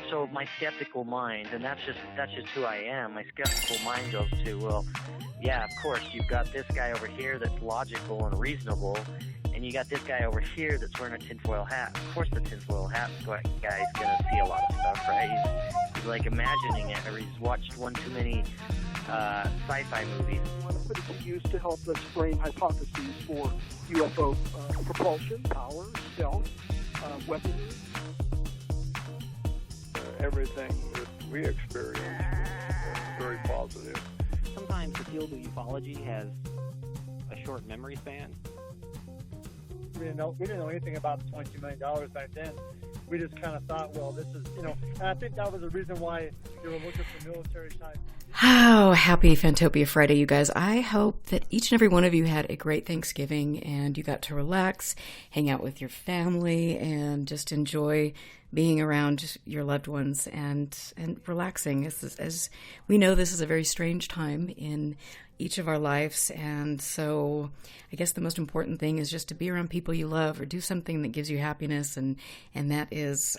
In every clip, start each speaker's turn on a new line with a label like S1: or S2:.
S1: So my skeptical mind, and that's just who I am, my skeptical mind goes to, well, yeah, of course, you've got this guy over here that's logical and reasonable, and you got this guy over here that's wearing a tinfoil hat. Of course the tinfoil hat guy's going to see a lot of stuff, right? He's like imagining it, or he's watched one too many sci-fi movies.
S2: But it's used to help us frame hypotheses for UFO propulsion, power, stealth, weaponry.
S3: Everything that we experience is very positive.
S4: Sometimes the field of ufology has a short memory span.
S5: We didn't know anything about the $22 million back then. We just kind of thought, well, this is, and I think that was the reason why they were looking for military type.
S6: Oh, happy Fantopia Friday, you guys. I hope that each and every one of you had a great Thanksgiving and you got to relax, hang out with your family, and just enjoy being around your loved ones and relaxing. As we know, this is a very strange time in each of our lives, and so I guess the most important thing is just to be around people you love or do something that gives you happiness, and that is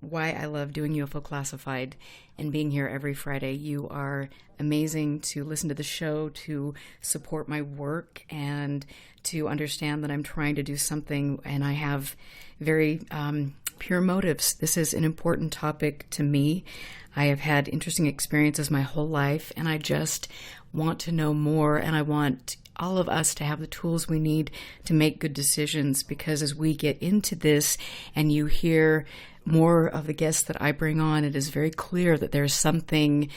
S6: why I love doing UFO Classified and being here every Friday. You are amazing to listen to the show, to support my work, and to understand that I'm trying to do something, and I have very pure motives. This is an important topic to me. I have had interesting experiences my whole life, and I just want to know more, and I want all of us to have the tools we need to make good decisions, because as we get into this and you hear more of the guests that I bring on, it is very clear that there's something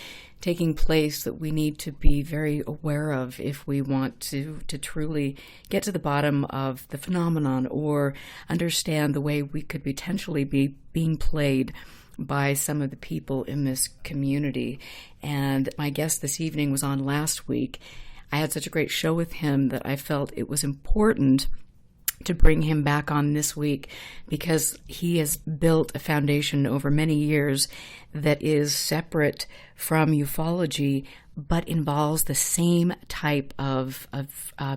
S6: taking place that we need to be very aware of if we want to truly get to the bottom of the phenomenon or understand the way we could potentially be being played by some of the people in this community. And my guest this evening was on last week. I had such a great show with him that I felt it was important to bring him back on this week, because he has built a foundation over many years that is separate from ufology, but involves the same type of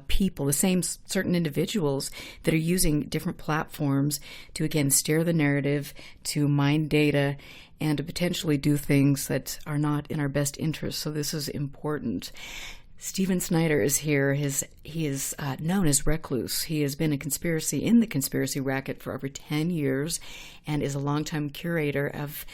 S6: people, the same certain individuals that are using different platforms to, again, steer the narrative, to mine data, and to potentially do things that are not in our best interest. So this is important. Stephen Snider is here. He is known as Recluse. He has been in the conspiracy racket for over 10 years and is a longtime curator of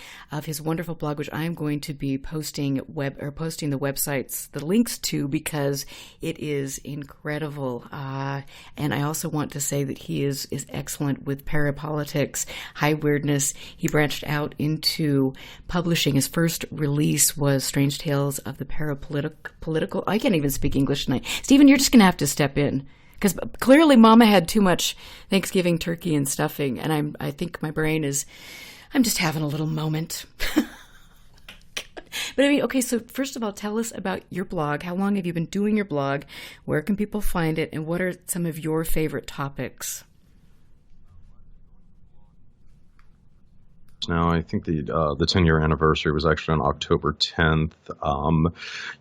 S6: his wonderful blog, which I am going to be posting the websites, the links to, because it is incredible. And I also want to say that he is excellent with parapolitics, high weirdness. He branched out into publishing. His first release was Strange Tales of the Parapolitical. I can't even speak English tonight. Stephen, you're just going to have to step in, because clearly Mama had too much Thanksgiving turkey and stuffing, and I think my brain is, I'm just having a little moment. But I mean, okay, so first of all, tell us about your blog. How long have you been doing your blog? Where can people find it? And what are some of your favorite topics?
S7: Now, I think the 10-year anniversary was actually on October 10th.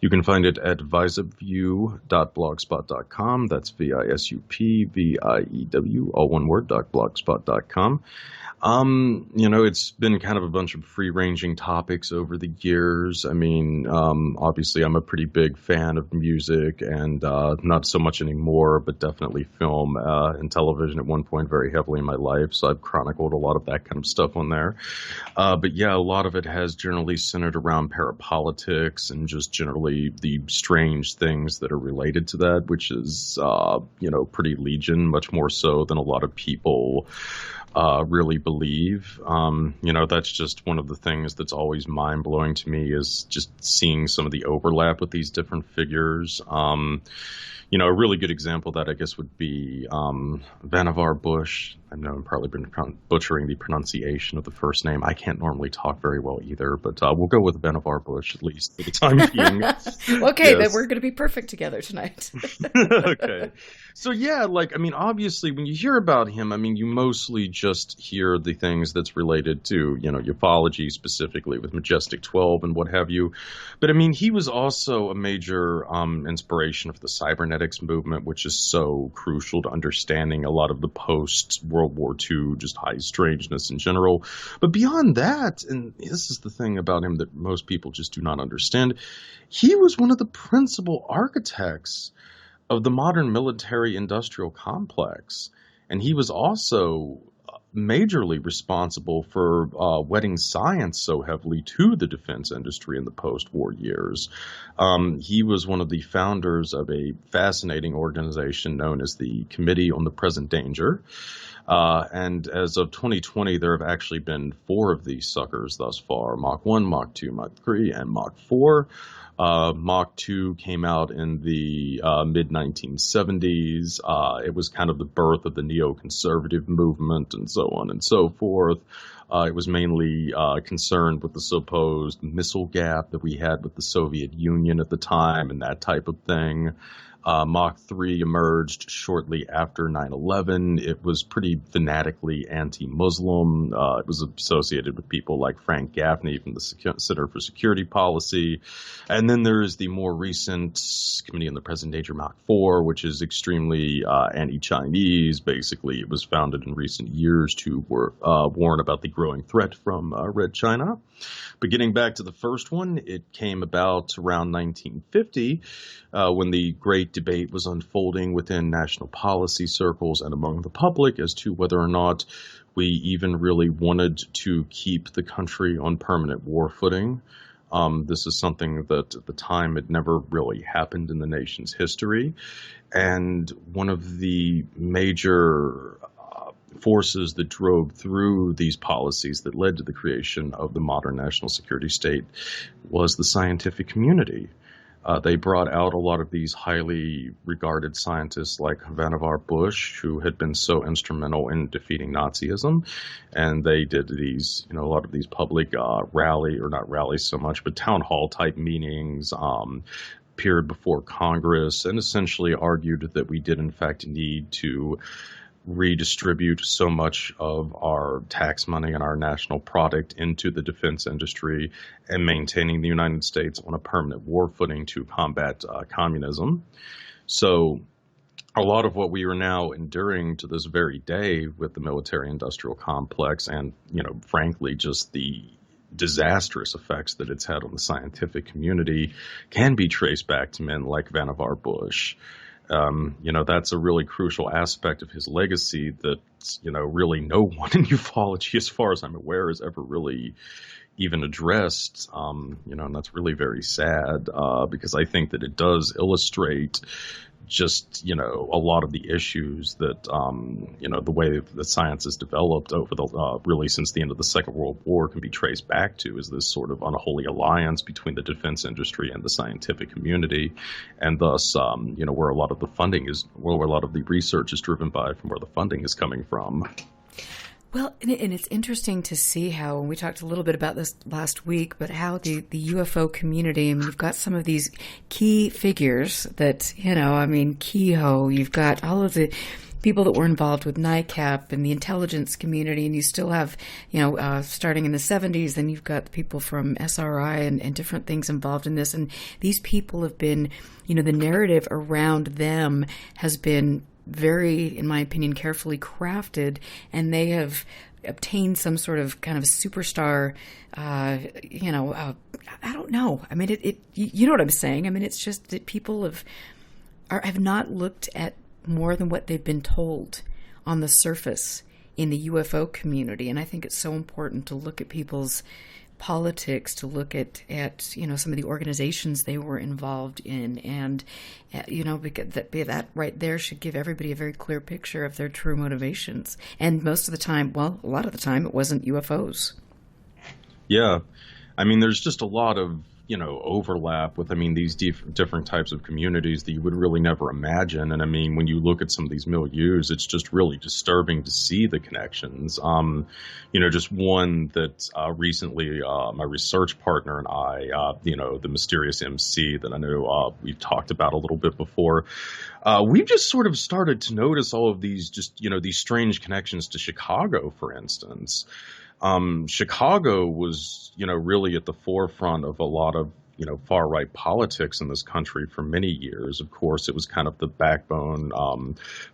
S7: You can find it at visupview.blogspot.com. That's VISUPVIEW, all one word, .blogspot.com. It's been kind of a bunch of free-ranging topics over the years. I mean, obviously I'm a pretty big fan of music, and not so much anymore, but definitely film and television at one point very heavily in my life. So I've chronicled a lot of that kind of stuff on there. But yeah, a lot of it has generally centered around parapolitics and just generally the strange things that are related to that, which is, pretty legion, much more so than a lot of people really believe. That's just one of the things that's always mind-blowing to me, is just seeing some of the overlap with these different figures. A really good example of that, I guess, would be Vannevar Bush. I know I'm probably been butchering the pronunciation of the first name. I can't normally talk very well either, but we'll go with Vannevar Bush, at least for the time being.
S6: Okay, yes. Then we're going to be perfect together tonight.
S7: Okay. So yeah, like, I mean, obviously when you hear about him, I mean, you mostly just hear the things that's related to, you know, ufology specifically with Majestic 12 and what have you. But I mean, he was also a major inspiration for the cybernetics movement, which is so crucial to understanding a lot of the post-World War II, just high strangeness in general. But beyond that, and this is the thing about him that most people just do not understand, he was one of the principal architects of the modern military-industrial complex. And he was also majorly responsible for wedding science so heavily to the defense industry in the post-war years. He was one of the founders of a fascinating organization known as the Committee on the Present Danger. And as of 2020, there have actually been 4 of these suckers thus far: Mach 1, Mach 2, Mach 3, and Mach 4. Mach 2 came out in the mid-1970s. It was kind of the birth of the neoconservative movement and so on and so forth. It was mainly concerned with the supposed missile gap that we had with the Soviet Union at the time and that type of thing. Mach 3 emerged shortly after 9/11. It was pretty fanatically anti-Muslim. It was associated with people like Frank Gaffney from the Center for Security Policy. And then there's the more recent Committee on the Present Danger, Mach 4, which is extremely anti-Chinese. Basically, it was founded in recent years to warn about the growing threat from Red China. But getting back to the first one, it came about around 1950 when the great debate was unfolding within national policy circles and among the public as to whether or not we even really wanted to keep the country on permanent war footing. This is something that at the time had never really happened in the nation's history. And one of the major forces that drove through these policies that led to the creation of the modern national security state was the scientific community. They brought out a lot of these highly regarded scientists like Vannevar Bush, who had been so instrumental in defeating Nazism. And they did these, you know, a lot of these public not rallies so much, but town hall type meetings, appeared before Congress, and essentially argued that we did in fact need to redistribute so much of our tax money and our national product into the defense industry and maintaining the United States on a permanent war footing to combat communism. So a lot of what we are now enduring to this very day with the military-industrial complex and, you know, frankly, just the disastrous effects that it's had on the scientific community can be traced back to men like Vannevar Bush. You know, that's a really crucial aspect of his legacy that, you know, really no one in ufology, as far as I'm aware, has ever really even addressed, you know, and that's really very sad because I think that it does illustrate just, you know, a lot of the issues that, you know, the way that science has developed over the, really since the end of the Second World War can be traced back to is this sort of unholy alliance between the defense industry and the scientific community. And thus, you know, where a lot of the funding is, where a lot of the research is driven by, from where the funding is coming from.
S6: Well, and it's interesting to see how, and we talked a little bit about this last week, but how the UFO community, I mean, you've got some of these key figures that, you know, I mean, Kehoe, you've got all of the people that were involved with NICAP and the intelligence community, and you still have, you know, starting in the 70s, then you've got people from SRI and different things involved in this, and these people have been, you know, the narrative around them has been very, in my opinion, carefully crafted, and they have obtained some sort of kind of superstar, you know, I don't know. I mean, you know what I'm saying? I mean, it's just that people have not looked at more than what they've been told on the surface in the UFO community, and I think it's so important to look at people's politics, to look at you know, some of the organizations they were involved in, and you know, because that right there should give everybody a very clear picture of their true motivations. And most of the time, well, a lot of the time, it wasn't UFOs.
S7: Yeah, I mean, there's just a lot of, overlap with, I mean, these different types of communities that you would really never imagine. And I mean, when you look at some of these milieus, it's just really disturbing to see the connections. Just one that recently my research partner and I, the mysterious MC that I know we've talked about a little bit before, we've just sort of started to notice all of these these strange connections to Chicago, for instance. Chicago was, really at the forefront of a lot of, far-right politics in this country for many years. Of course, it was kind of the backbone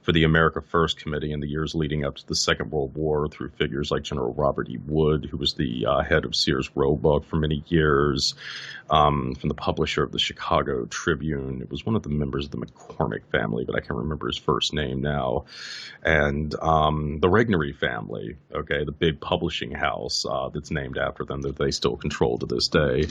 S7: for the America First Committee in the years leading up to the Second World War through figures like General Robert E. Wood, who was the head of Sears Roebuck for many years, from the publisher of the Chicago Tribune. It was one of the members of the McCormick family, but I can't remember his first name now. And the Regnery family, the big publishing house that's named after them that they still control to this day.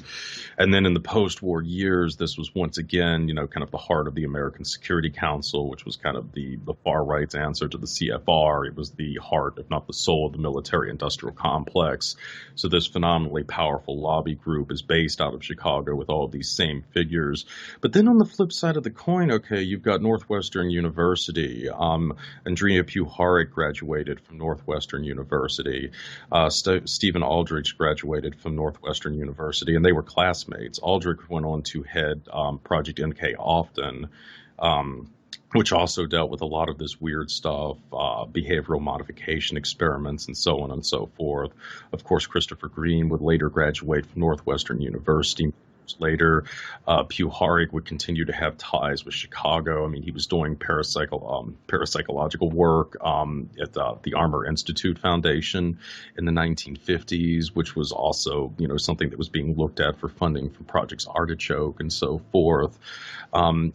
S7: And then in the post-war years, this was once again, kind of the heart of the American Security Council, which was kind of the far-right's answer to the CFR. It was the heart, if not the soul, of the military-industrial complex. So this phenomenally powerful lobby group is based out of Chicago with all of these same figures. But then on the flip side of the coin, you've got Northwestern University. Andrea Puharich graduated from Northwestern University. Stephen Aldrich graduated from Northwestern University, and they were classmates. Aldrich went on to head Project MKUltra, which also dealt with a lot of this weird stuff, behavioral modification experiments, and so on and so forth. Of course, Christopher Green would later graduate from Northwestern University. Later, Puharich would continue to have ties with Chicago. I mean, he was doing parapsychological work at the Armor Institute Foundation in the 1950s, which was also, something that was being looked at for funding from Projects Artichoke and so forth.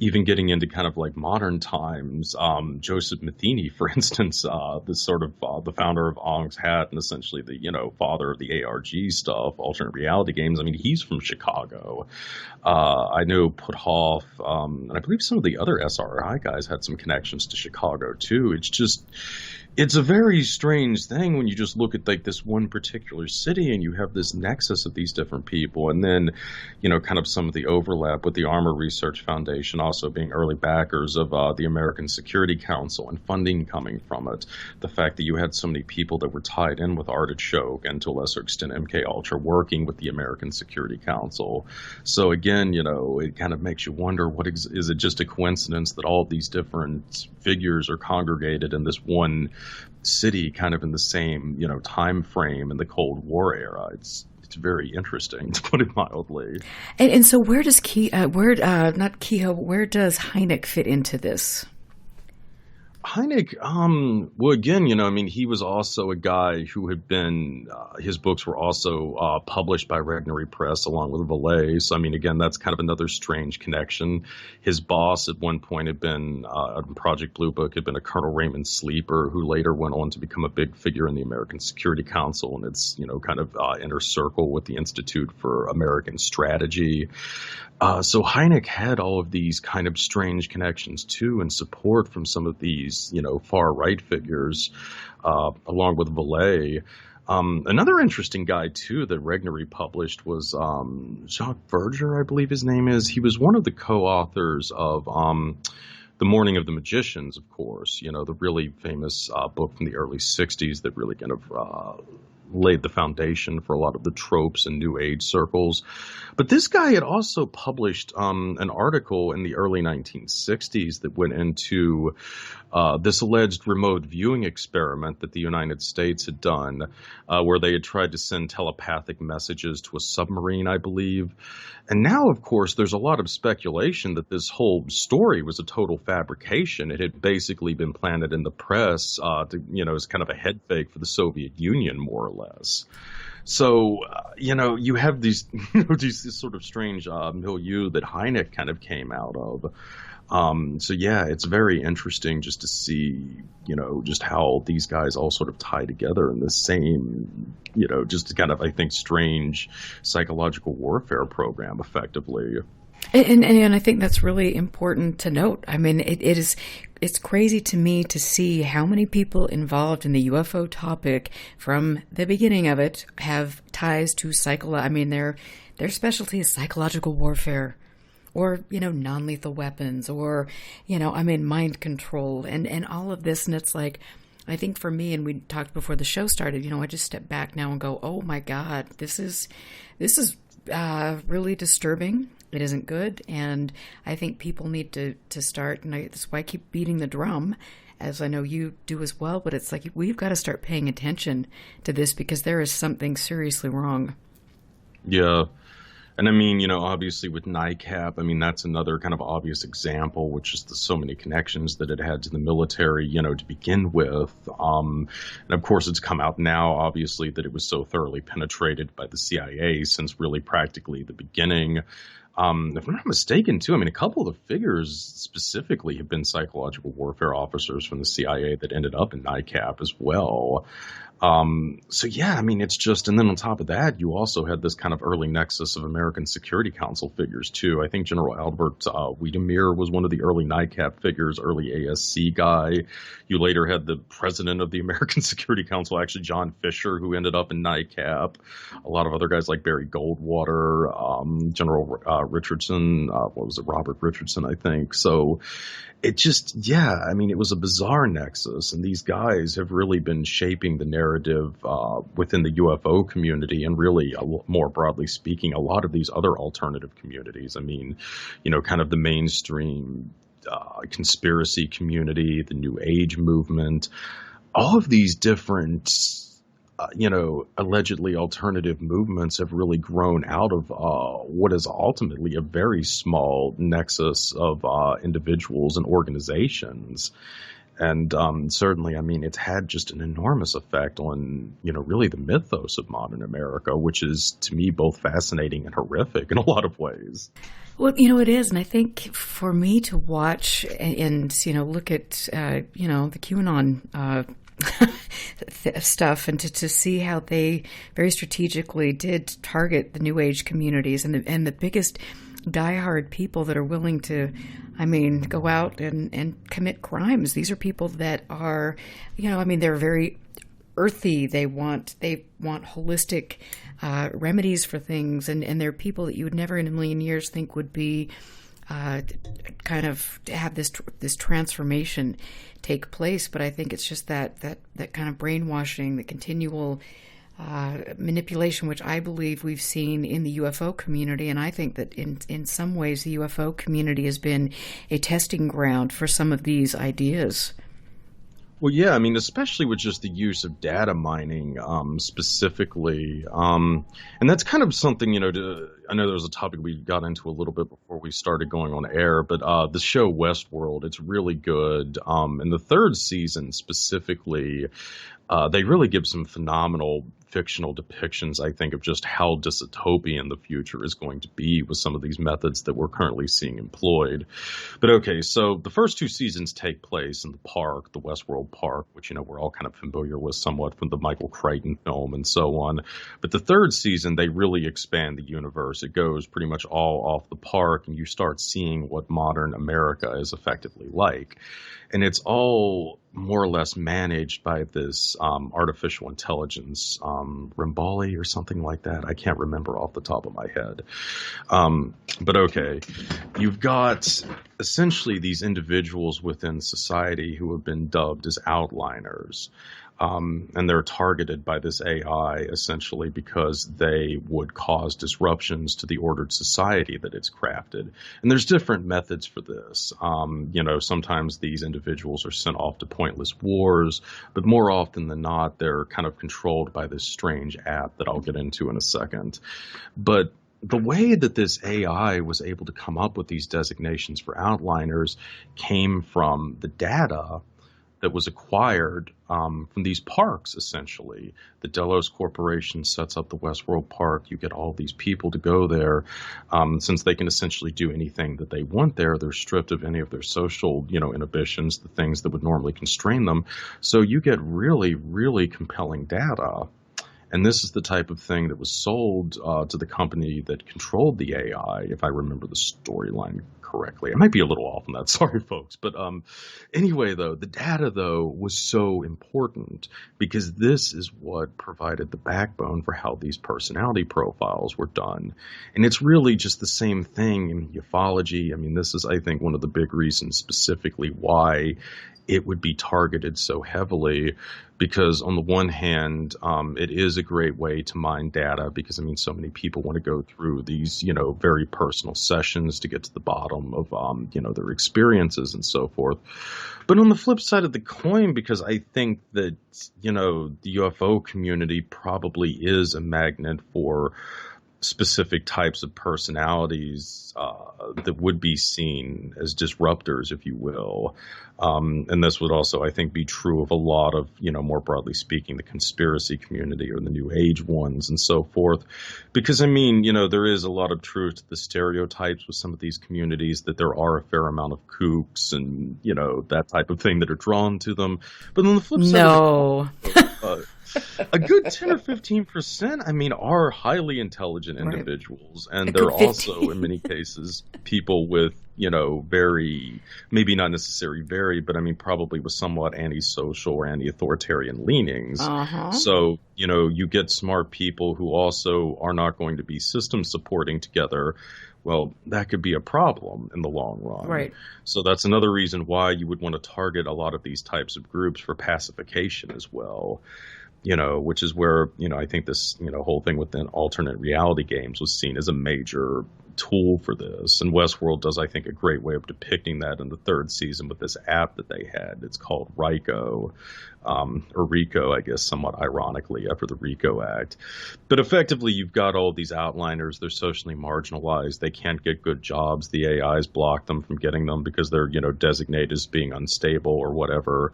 S7: Even getting into kind of like modern times, Joseph Matheny, for instance, the founder of Ong's Hat and essentially the, father of the ARG stuff, alternate reality games. I mean, he's from Chicago. I know Puthoff, and I believe some of the other SRI guys had some connections to Chicago too. It's a very strange thing when you just look at like this one particular city and you have this nexus of these different people, and then, kind of some of the overlap with the Armor Research Foundation also being early backers of the American Security Council and funding coming from it. The fact that you had so many people that were tied in with Artichoke and to a lesser extent MKUltra working with the American Security Council. So again, it kind of makes you wonder, is it just a coincidence that all of these different figures are congregated in this one city kind of in the same, time frame in the Cold War era? It's very interesting, to put it mildly.
S6: And so where does where does Hynek fit into this?
S7: Hynek, well, again, he was also a guy who had been, his books were also published by Regnery Press along with Valet. So, again, that's kind of another strange connection. His boss at one point had been, Project Blue Book, had been a Colonel Raymond Sleeper, who later went on to become a big figure in the American Security Council and its, kind of inner circle with the Institute for American Strategy. So Hynek had all of these kind of strange connections too, and support from some of these, far right figures, along with Valet. Another interesting guy too that Regnery published was Jacques Verger, I believe his name is. He was one of the co-authors of The Morning of the Magicians, of course. The really famous book from the early '60s that really kind of laid the foundation for a lot of the tropes in New Age circles. But this guy had also published an article in the early 1960s that went into this alleged remote viewing experiment that the United States had done, where they had tried to send telepathic messages to a submarine, I believe. And now, of course, there's a lot of speculation that this whole story was a total fabrication. It had basically been planted in the press as kind of a head fake for the Soviet Union, more or less. So, you have these, this sort of strange milieu that Hynek kind of came out of. So yeah, it's very interesting just to see, just how these guys all sort of tie together in the same, just kind of, I think, strange psychological warfare program effectively.
S6: And I think that's really important to note. It's crazy to me to see how many people involved in the UFO topic from the beginning of it have ties to their specialty is psychological warfare, or, non-lethal weapons, or, mind control, and all of this. And it's like, I think for me, and we talked before the show started, I just step back now and go, oh my God, this is really disturbing. It isn't good. And I think people need to start, and that's why I keep beating the drum, as I know you do as well, but it's like, we've got to start paying attention to this, because there is something seriously wrong.
S7: Yeah. And I mean, obviously with NICAP, that's another kind of obvious example, which is so many connections that it had to the military, to begin with. And of course, it's come out now, obviously, that it was so thoroughly penetrated by the CIA since really practically the beginning. If I'm not mistaken, too, a couple of the figures specifically have been psychological warfare officers from the CIA that ended up in NICAP as well. So yeah, it's just, and then on top of that, you also had this kind of early nexus of American Security Council figures too. I think General Albert Wiedemeyer was one of the early NICAP figures, early ASC guy. You later had the president of the American Security Council, actually John Fisher, who ended up in NICAP. A lot of other guys like Barry Goldwater, General Richardson, Robert Richardson, I think. So it just, yeah, it was a bizarre nexus, and these guys have really been shaping the narrative within the UFO community, and really, more broadly speaking, a lot of these other alternative communities. Kind of the mainstream conspiracy community, the New Age movement, all of these different allegedly alternative movements have really grown out of what is ultimately a very small nexus of individuals and organizations. And certainly, it's had just an enormous effect on, really the mythos of modern America, which is, to me, both fascinating and horrific in a lot of ways.
S6: Well, it is. And I think for me to watch and, look at, the QAnon stuff, and to see how they very strategically did target the New Age communities and the biggest diehard people that are willing to, go out and commit crimes. These are people that are, they're very earthy. They want holistic remedies for things, and they're people that you would never in a million years think would be kind of have this transformation take place. But I think it's just that kind of brainwashing, the continual manipulation, which I believe we've seen in the UFO community. And I think that in some ways the UFO community has been a testing ground for some of these ideas.
S7: Well, yeah, especially with just the use of data mining specifically. And that's kind of something, I know there was a topic we got into a little bit before we started going on air, but the show Westworld, it's really good. And the third season specifically, they really give some phenomenal fictional depictions, I think, of just how dystopian the future is going to be with some of these methods that we're currently seeing employed. But okay, so the first two seasons take place in the park, the Westworld Park, which, we're all kind of familiar with somewhat from the Michael Crichton film and so on. But the third season, they really expand the universe. It goes pretty much all off the park, and you start seeing what modern America is effectively like. And it's all more or less managed by this artificial intelligence, Rimbali or something like that. I can't remember off the top of my head. But okay, you've got essentially these individuals within society who have been dubbed as outliners. And they're targeted by this AI essentially because they would cause disruptions to the ordered society that it's crafted. And there's different methods for this. Sometimes these individuals are sent off to pointless wars, but more often than not, they're kind of controlled by this strange app that I'll get into in a second. But the way that this AI was able to come up with these designations for outliners came from the data that was acquired from these parks, essentially. The Delos Corporation sets up the Westworld Park. You get all these people to go there. Since they can essentially do anything that they want there, they're stripped of any of their social, inhibitions, the things that would normally constrain them. So you get really, really compelling data. And this is the type of thing that was sold to the company that controlled the AI, if I remember the storyline correctly. I might be a little off on that. Sorry, folks. But anyway, though, the data, though, was so important because this is what provided the backbone for how these personality profiles were done. And it's really just the same thing in ufology. I mean, this is, I think, one of the big reasons specifically why it would be targeted so heavily, because on the one hand, it is a great way to mine data because, I mean, so many people want to go through these, very personal sessions to get to the bottom of, their experiences and so forth. But on the flip side of the coin, because I think that, the UFO community probably is a magnet for specific types of personalities that would be seen as disruptors, if you will. And this would also, I think, be true of a lot of, more broadly speaking, the conspiracy community or the New Age ones and so forth. Because, I mean, there is a lot of truth to the stereotypes with some of these communities that there are a fair amount of kooks and, that type of thing that are drawn to them. But on the flip side, a good 10 or 15%, I mean, are highly intelligent individuals. Right. And they're also, in many cases, people with, very, maybe not necessarily very, but I mean, probably with somewhat antisocial or anti-authoritarian leanings. Uh-huh. So, you get smart people who also are not going to be system supporting together. Well, that could be a problem in the long run.
S6: Right.
S7: So that's another reason why you would want to target a lot of these types of groups for pacification as well. Which is where, I think this, whole thing within alternate reality games was seen as a major tool for this. And Westworld does, I think, a great way of depicting that in the third season with this app that they had. It's called Rico, or Rico, I guess, somewhat ironically after the RICO Act. But effectively, you've got all these outliners. They're socially marginalized. They can't get good jobs. The AIs block them from getting them because they're, designated as being unstable or whatever.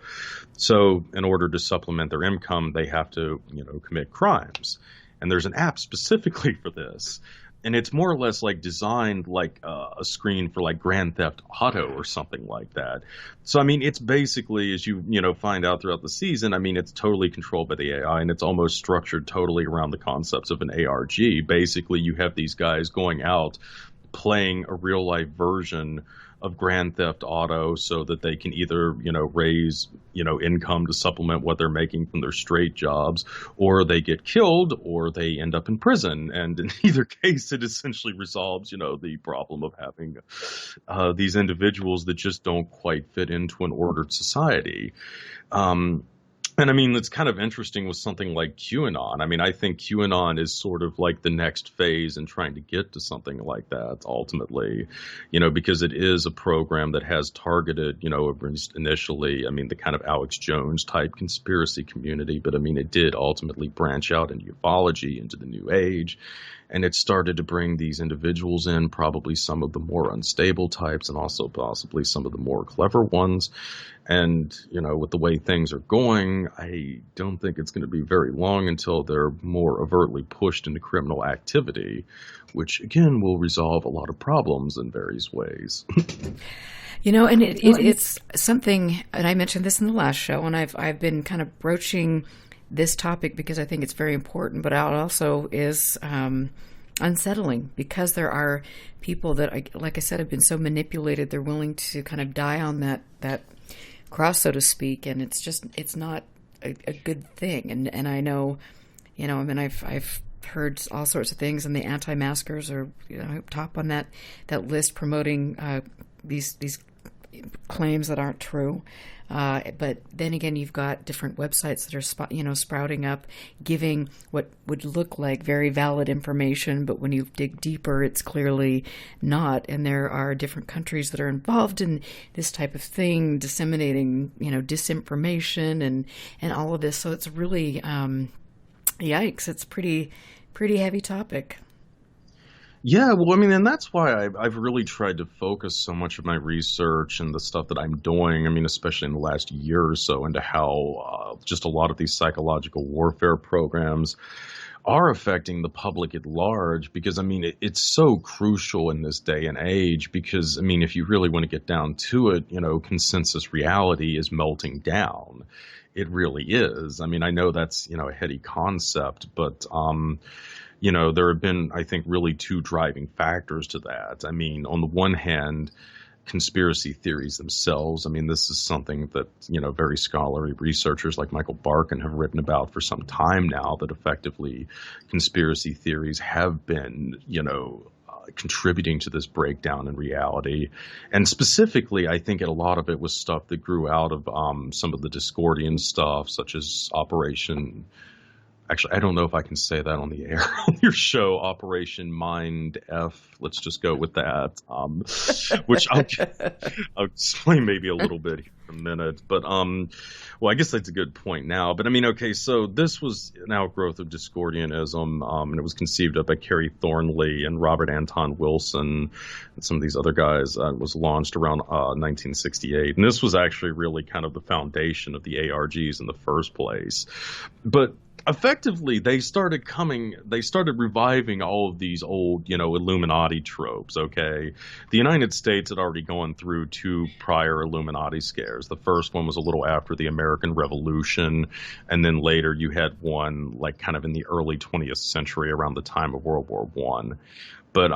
S7: So in order to supplement their income, they have to, commit crimes. And there's an app specifically for this. And it's more or less like designed like a screen for like Grand Theft Auto or something like that. So, I mean, it's basically, as you find out throughout the season, I mean, it's totally controlled by the AI and it's almost structured totally around the concepts of an ARG. Basically, you have these guys going out playing a real life version of Grand Theft Auto so that they can either, raise, income to supplement what they're making from their straight jobs, or they get killed, or they end up in prison. And in either case, it essentially resolves, the problem of having these individuals that just don't quite fit into an ordered society. And I mean, it's kind of interesting with something like QAnon. I mean, I think QAnon is sort of like the next phase in trying to get to something like that ultimately, because it is a program that has targeted, initially, I mean, the kind of Alex Jones type conspiracy community. But I mean, it did ultimately branch out into ufology, into the New Age. And it started to bring these individuals in, probably some of the more unstable types and also possibly some of the more clever ones. And, with the way things are going, I don't think it's going to be very long until they're more overtly pushed into criminal activity, which, again, will resolve a lot of problems in various ways.
S6: And it's something, and I mentioned this in the last show, and I've been kind of broaching this topic because I think it's very important, but it also is unsettling because there are people that, like I said, have been so manipulated, they're willing to kind of die on that cross, so to speak, and it's not a good thing. And I know, I mean, I've heard all sorts of things, and the anti-maskers are top on that list promoting these claims that aren't true. But then again, you've got different websites that are sprouting up, giving what would look like very valid information, but when you dig deeper, it's clearly not. And there are different countries that are involved in this type of thing, disseminating, disinformation and all of this. So it's really, yikes! It's pretty heavy topic.
S7: Yeah, well, I mean, and that's why I've really tried to focus so much of my research and the stuff that I'm doing, I mean, especially in the last year or so, into how just a lot of these psychological warfare programs are affecting the public at large, because, I mean, it's so crucial in this day and age because, I mean, if you really want to get down to it, consensus reality is melting down. It really is. I mean, I know that's, a heady concept, but, there have been, I think, really two driving factors to that. I mean, on the one hand, conspiracy theories themselves. I mean, this is something that, very scholarly researchers like Michael Barkin have written about for some time now, that effectively conspiracy theories have been, contributing to this breakdown in reality. And specifically, I think a lot of it was stuff that grew out of some of the Discordian stuff, such as Actually, I don't know if I can say that on the air on your show, Operation Mind F. Let's just go with that, which I'll explain maybe a little bit here in a minute. But, well, I guess that's a good point now. But, I mean, okay, so this was an outgrowth of Discordianism, and it was conceived of by Kerry Thornley and Robert Anton Wilson and some of these other guys. It was launched around 1968. And this was actually really kind of the foundation of the ARGs in the first place. But effectively, they started reviving all of these old, Illuminati tropes, okay? The United States had already gone through two prior Illuminati scares. The first one was a little after the American Revolution, and then later you had one, like, kind of in the early 20th century around the time of World War I. But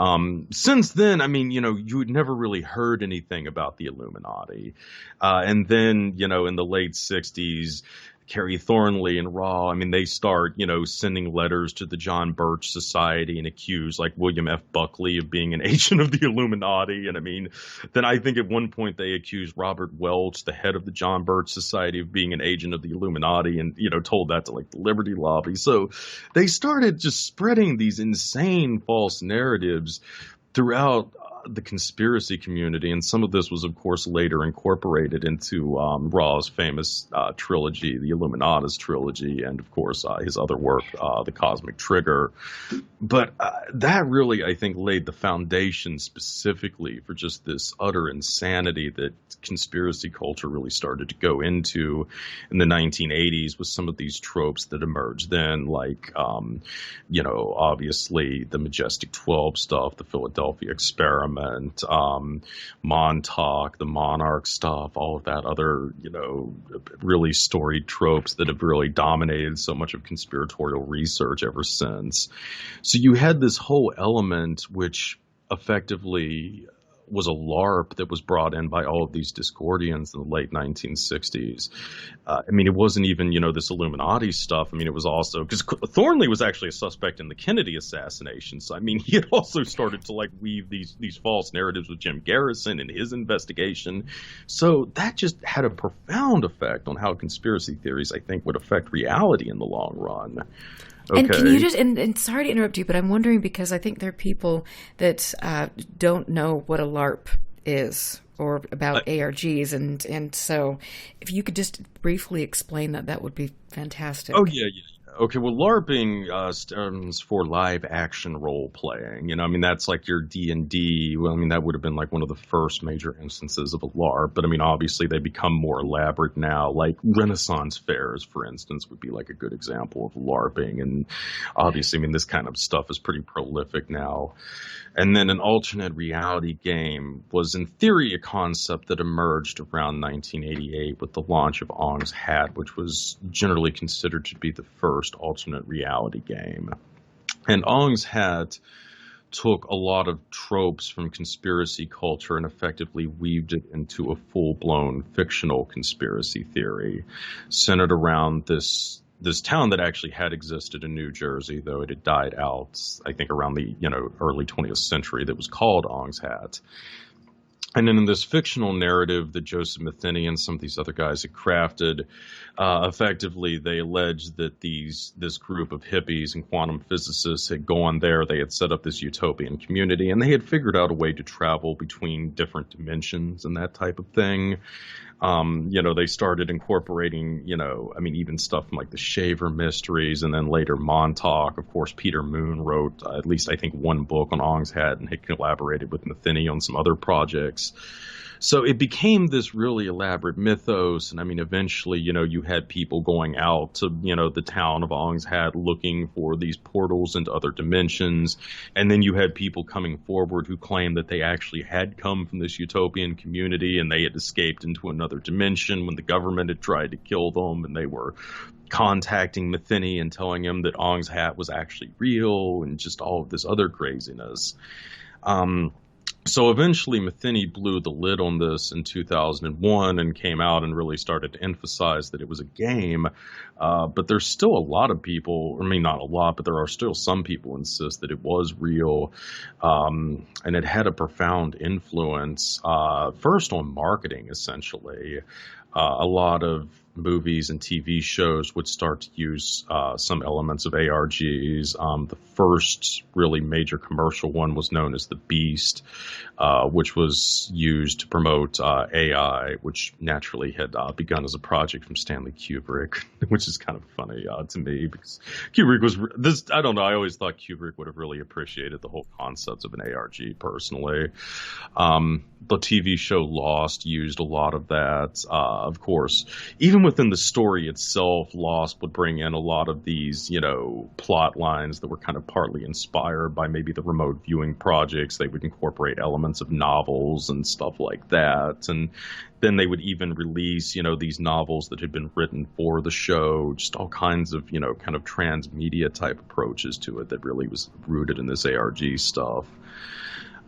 S7: since then, I mean, you had never really heard anything about the Illuminati. And then, in the late 60s, Kerry Thornley and Raw, I mean, they start, sending letters to the John Birch Society and accuse, like, William F. Buckley of being an agent of the Illuminati. And I mean, then I think at one point they accused Robert Welch, the head of the John Birch Society, of being an agent of the Illuminati, and, told that to, like, the Liberty Lobby. So they started just spreading these insane false narratives throughout the conspiracy community, and some of this was, of course, later incorporated into Raw's famous trilogy, the Illuminatus trilogy, and, of course, his other work, The Cosmic Trigger. But that really, I think, laid the foundation specifically for just this utter insanity that conspiracy culture really started to go into in the 1980s with some of these tropes that emerged then, like, obviously the Majestic 12 stuff, the Philadelphia Experiment, Montauk, the Monarch stuff, all of that other, really storied tropes that have really dominated so much of conspiratorial research ever since. So you had this whole element which effectively was a LARP that was brought in by all of these Discordians in the late 1960s. I mean, it wasn't even, this Illuminati stuff. I mean, it was also, because Thornley was actually a suspect in the Kennedy assassination. So, I mean, he had also started to, like, weave these false narratives with Jim Garrison and his investigation. So that just had a profound effect on how conspiracy theories, I think, would affect reality in the long run. Okay.
S6: And can you just, and sorry to interrupt you, but I'm wondering, because I think there are people that don't know what a LARP is or about ARGs. And so if you could just briefly explain that, that would be fantastic.
S7: Oh, yeah. Okay, well, LARPing stands for live action role playing. I mean, that's like your D&D. Well, I mean, that would have been like one of the first major instances of a LARP. But I mean, obviously, they become more elaborate now. Like Renaissance fairs, for instance, would be like a good example of LARPing. And obviously, I mean, this kind of stuff is pretty prolific now. And then an alternate reality game was, in theory, a concept that emerged around 1988 with the launch of Ong's Hat, which was generally considered to be the first alternate reality game. And Ong's Hat took a lot of tropes from conspiracy culture and effectively weaved it into a full-blown fictional conspiracy theory centered around this town that actually had existed in New Jersey, though it had died out, I think, around the early 20th century, that was called Ong's Hat. And then in this fictional narrative that Joseph Matheny and some of these other guys had crafted, effectively they alleged that this group of hippies and quantum physicists had gone there, they had set up this utopian community, and they had figured out a way to travel between different dimensions and that type of thing. They started incorporating, I mean, even stuff from like the Shaver Mysteries, and then later Montauk. Of course, Peter Moon wrote at least, I think, one book on Ong's Hat and had collaborated with Matheny on some other projects. So it became this really elaborate mythos. And I mean, eventually, you had people going out to, the town of Ong's Hat looking for these portals into other dimensions. And then you had people coming forward who claimed that they actually had come from this utopian community and they had escaped into another dimension when the government had tried to kill them, and they were contacting Metheny and telling him that Ong's Hat was actually real, and just all of this other craziness. So eventually Metheny blew the lid on this in 2001 and came out and really started to emphasize that it was a game. But there's still a lot of people, I mean, not a lot, but there are still some people who insist that it was real. And it had a profound influence, first on marketing, essentially. A lot of movies and TV shows would start to use some elements of ARGs. The first really major commercial one was known as The Beast, which was used to promote AI, which naturally had begun as a project from Stanley Kubrick, which is kind of funny to me because Kubrick was this. I don't know. I always thought Kubrick would have really appreciated the whole concept of an ARG personally. The TV show Lost used a lot of that. Of course, even within the story itself, Lost would bring in a lot of these, plot lines that were kind of partly inspired by maybe the remote viewing projects. They would incorporate elements of novels and stuff like that. And then they would even release, these novels that had been written for the show, just all kinds of, kind of transmedia type approaches to it that really was rooted in this ARG stuff.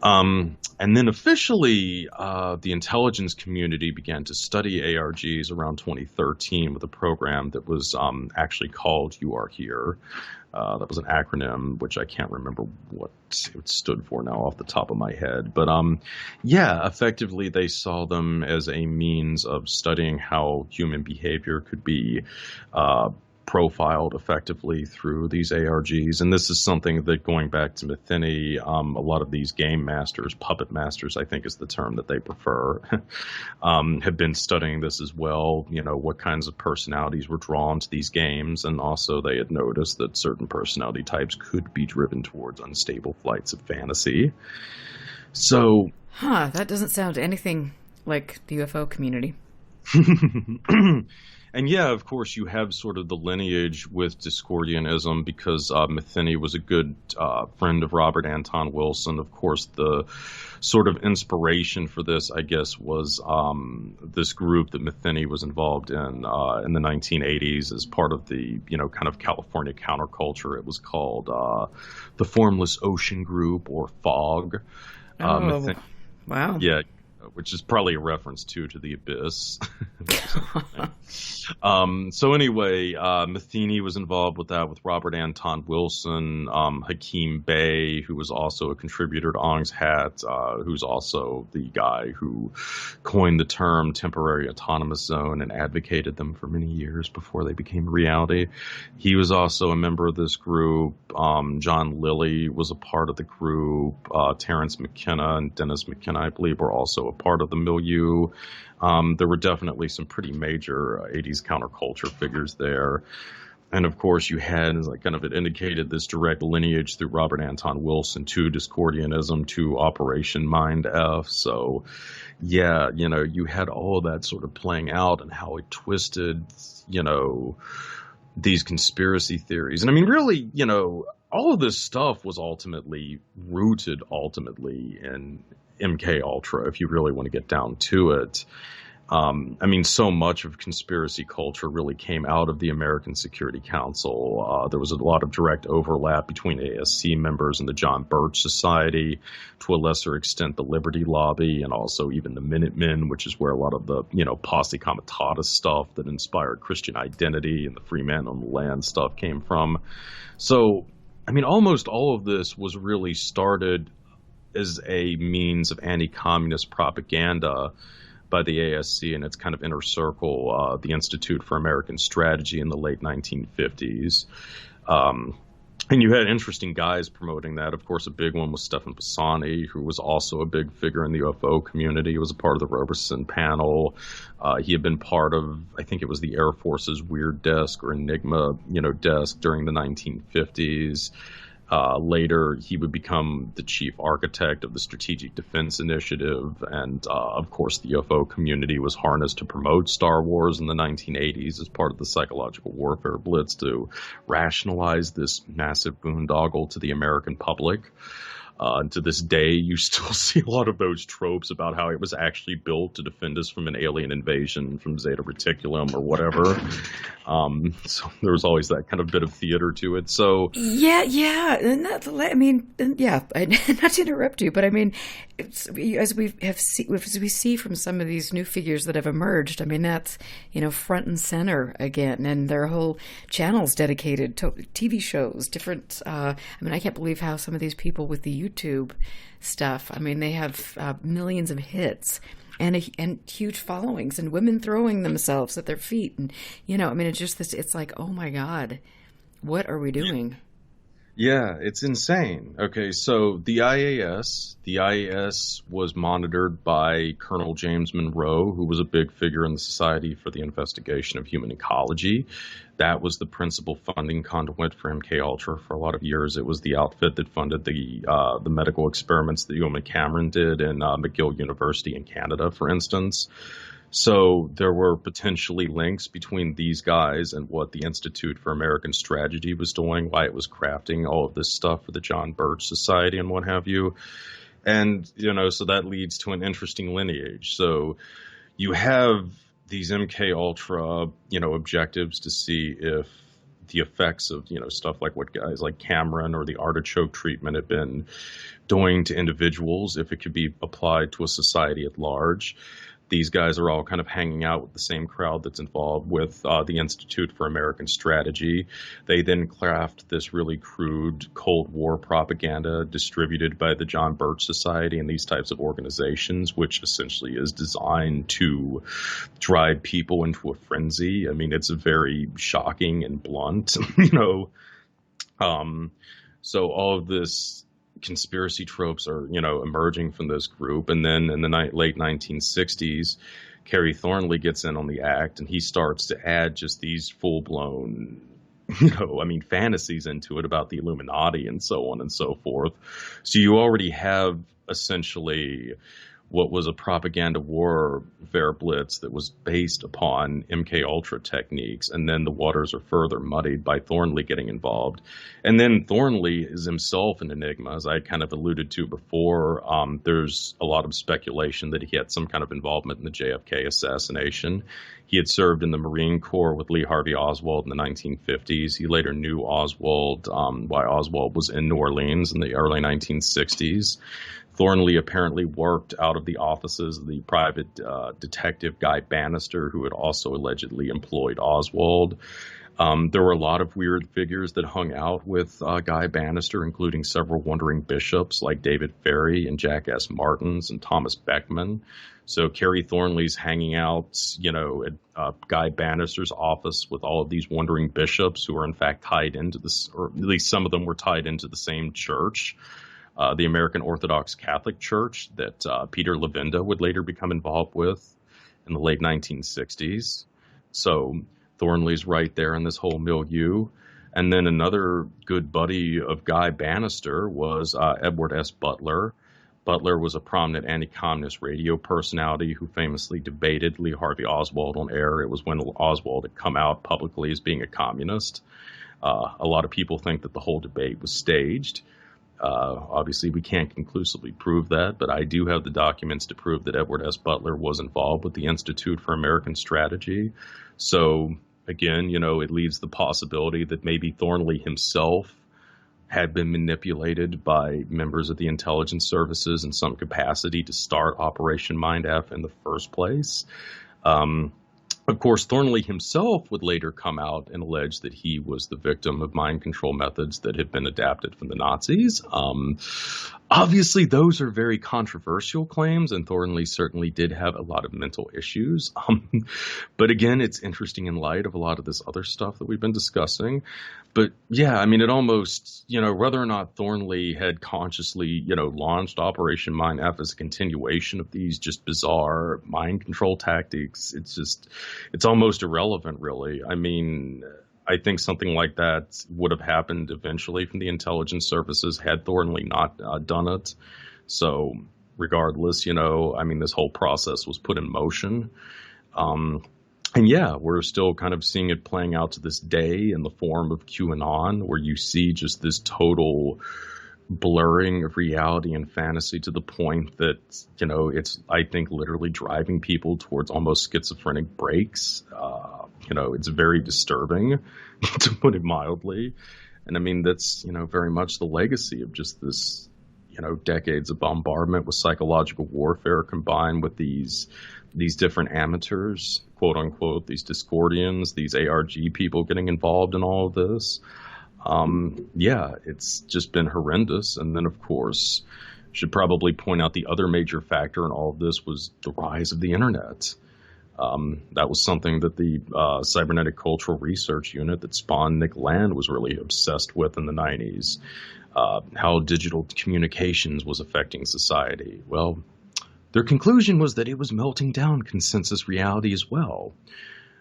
S7: And then officially, the intelligence community began to study ARGs around 2013 with a program that was actually called You Are Here. That was an acronym, which I can't remember what it stood for now off the top of my head. But effectively they saw them as a means of studying how human behavior could be profiled effectively through these ARGs. And this is something that, going back to Metheny, a lot of these game masters, puppet masters, I think is the term that they prefer, have been studying this as well. What kinds of personalities were drawn to these games. And also they had noticed that certain personality types could be driven towards unstable flights of fantasy. So...
S6: that doesn't sound anything like the UFO community.
S7: And yeah, of course, you have sort of the lineage with Discordianism because Metheny was a good friend of Robert Anton Wilson. Of course, the sort of inspiration for this, I guess, was this group that Metheny was involved in the 1980s as part of the, kind of California counterculture. It was called the Formless Ocean Group, or FOG.
S6: Wow.
S7: Yeah. Which is probably a reference to the Abyss. So anyway, Metheny was involved with that with Robert Anton Wilson, Hakeem Bey, who was also a contributor to Ong's Hat, who's also the guy who coined the term temporary autonomous zone and advocated them for many years before they became a reality. He was also a member of this group. John Lilly was a part of the group. Terrence McKenna and Dennis McKenna, I believe, were also a part of the milieu. There were definitely some pretty major 80s counterculture figures there. And of course, you had, as I kind of indicated, this direct lineage through Robert Anton Wilson to Discordianism to Operation Mind F. So, yeah, you had all of that sort of playing out and how it twisted, these conspiracy theories. And I mean, really, all of this stuff was ultimately rooted in MKUltra, if you really want to get down to it. I mean, so much of conspiracy culture really came out of the American Security Council. There was a lot of direct overlap between ASC members and the John Birch Society, to a lesser extent the Liberty Lobby, and also even the Minutemen, which is where a lot of the, Posse Comitatus stuff that inspired Christian Identity and the Free Man on the Land stuff came from. So, I mean, almost all of this was really started as a means of anti-communist propaganda by the ASC and its kind of inner circle, the Institute for American Strategy in the late 1950s. And you had interesting guys promoting that. Of course, a big one was Stefan Pisani, who was also a big figure in the UFO community. He was a part of the Roberson panel. He had been part of, I think it was the Air Force's Weird Desk or Enigma, desk during the 1950s. Later, he would become the chief architect of the Strategic Defense Initiative, and of course, the UFO community was harnessed to promote Star Wars in the 1980s as part of the psychological warfare blitz to rationalize this massive boondoggle to the American public. And to this day, you still see a lot of those tropes about how it was actually built to defend us from an alien invasion from Zeta Reticulum or whatever. So there was always that kind of bit of theater to it. So
S6: yeah, and that's, I mean, yeah. Not to interrupt you, but I mean, as we see from some of these new figures that have emerged, I mean, that's front and center again, and their whole channels dedicated to TV shows, different. I mean, I can't believe how some of these people with the YouTube stuff, I mean, they have millions of hits and huge followings, and women throwing themselves at their feet, and I mean, it's just this. It's like, oh my God, what are we doing?
S7: Yeah, it's insane. Okay, so the IAS was monitored by Colonel James Monroe, who was a big figure in the Society for the Investigation of Human Ecology. That was the principal funding conduit for MKUltra for a lot of years. It was the outfit that funded the medical experiments that Ewan Cameron did in McGill University in Canada, for instance. So there were potentially links between these guys and what the Institute for American Strategy was doing, why it was crafting all of this stuff for the John Birch Society and what have you. And, so that leads to an interesting lineage. So you have these MKUltra, objectives to see if the effects of, stuff like what guys like Cameron or the artichoke treatment have been doing to individuals, if it could be applied to a society at large. These guys are all kind of hanging out with the same crowd that's involved with the Institute for American Strategy. They then craft this really crude Cold War propaganda distributed by the John Birch Society and these types of organizations, which essentially is designed to drive people into a frenzy. I mean, it's very shocking and blunt, So all of this conspiracy tropes are, emerging from this group. And then in the late 1960s, Kerry Thornley gets in on the act, and he starts to add just these full-blown, fantasies into it about the Illuminati and so on and so forth. So you already have essentially what was a propaganda warfare blitz that was based upon MKUltra techniques, and then the waters are further muddied by Thornley getting involved. And then Thornley is himself an enigma, as I kind of alluded to before. There's a lot of speculation that he had some kind of involvement in the JFK assassination. He had served in the Marine Corps with Lee Harvey Oswald in the 1950s. He later knew Oswald while Oswald was in New Orleans in the early 1960s. Thornley apparently worked out of the offices of the private detective Guy Bannister, who had also allegedly employed Oswald. There were a lot of weird figures that hung out with Guy Bannister, including several wandering bishops like David Ferry and Jack S. Martins and Thomas Beckman. So Kerry Thornley's hanging out, at Guy Bannister's office with all of these wandering bishops who are in fact tied into this, or at least some of them were tied into the same church. The American Orthodox Catholic Church that Peter Levenda would later become involved with in the late 1960s. So Thornley's right there in this whole milieu. And then another good buddy of Guy Bannister was Edward S. Butler. Butler was a prominent anti-communist radio personality who famously debated Lee Harvey Oswald on air. It was when Oswald had come out publicly as being a communist. A lot of people think that the whole debate was staged. Obviously, we can't conclusively prove that, but I do have the documents to prove that Edward S. Butler was involved with the Institute for American Strategy. So, again, it leaves the possibility that maybe Thornley himself had been manipulated by members of the intelligence services in some capacity to start Operation Mind F in the first place. Of course, Thornley himself would later come out and allege that he was the victim of mind control methods that had been adapted from the Nazis. Obviously, those are very controversial claims, and Thornley certainly did have a lot of mental issues. But again, it's interesting in light of a lot of this other stuff that we've been discussing. But yeah, I mean, it almost, whether or not Thornley had consciously, launched Operation Mind F as a continuation of these just bizarre mind control tactics, it's almost irrelevant, really. I mean, I think something like that would have happened eventually from the intelligence services had Thornley not done it. So regardless, this whole process was put in motion. And yeah, we're still kind of seeing it playing out to this day in the form of QAnon, where you see just this total blurring of reality and fantasy to the point that, it's, I think, literally driving people towards almost schizophrenic breaks. It's very disturbing, to put it mildly. And that's, very much the legacy of just this, decades of bombardment with psychological warfare combined with these different amateurs, quote unquote, these Discordians, these ARG people getting involved in all of this. It's just been horrendous. And then, of course, should probably point out the other major factor in all of this was the rise of the internet. That was something that the Cybernetic Cultural Research Unit that spawned Nick Land was really obsessed with in the 90s. How digital communications was affecting society. Well, their conclusion was that it was melting down consensus reality as well.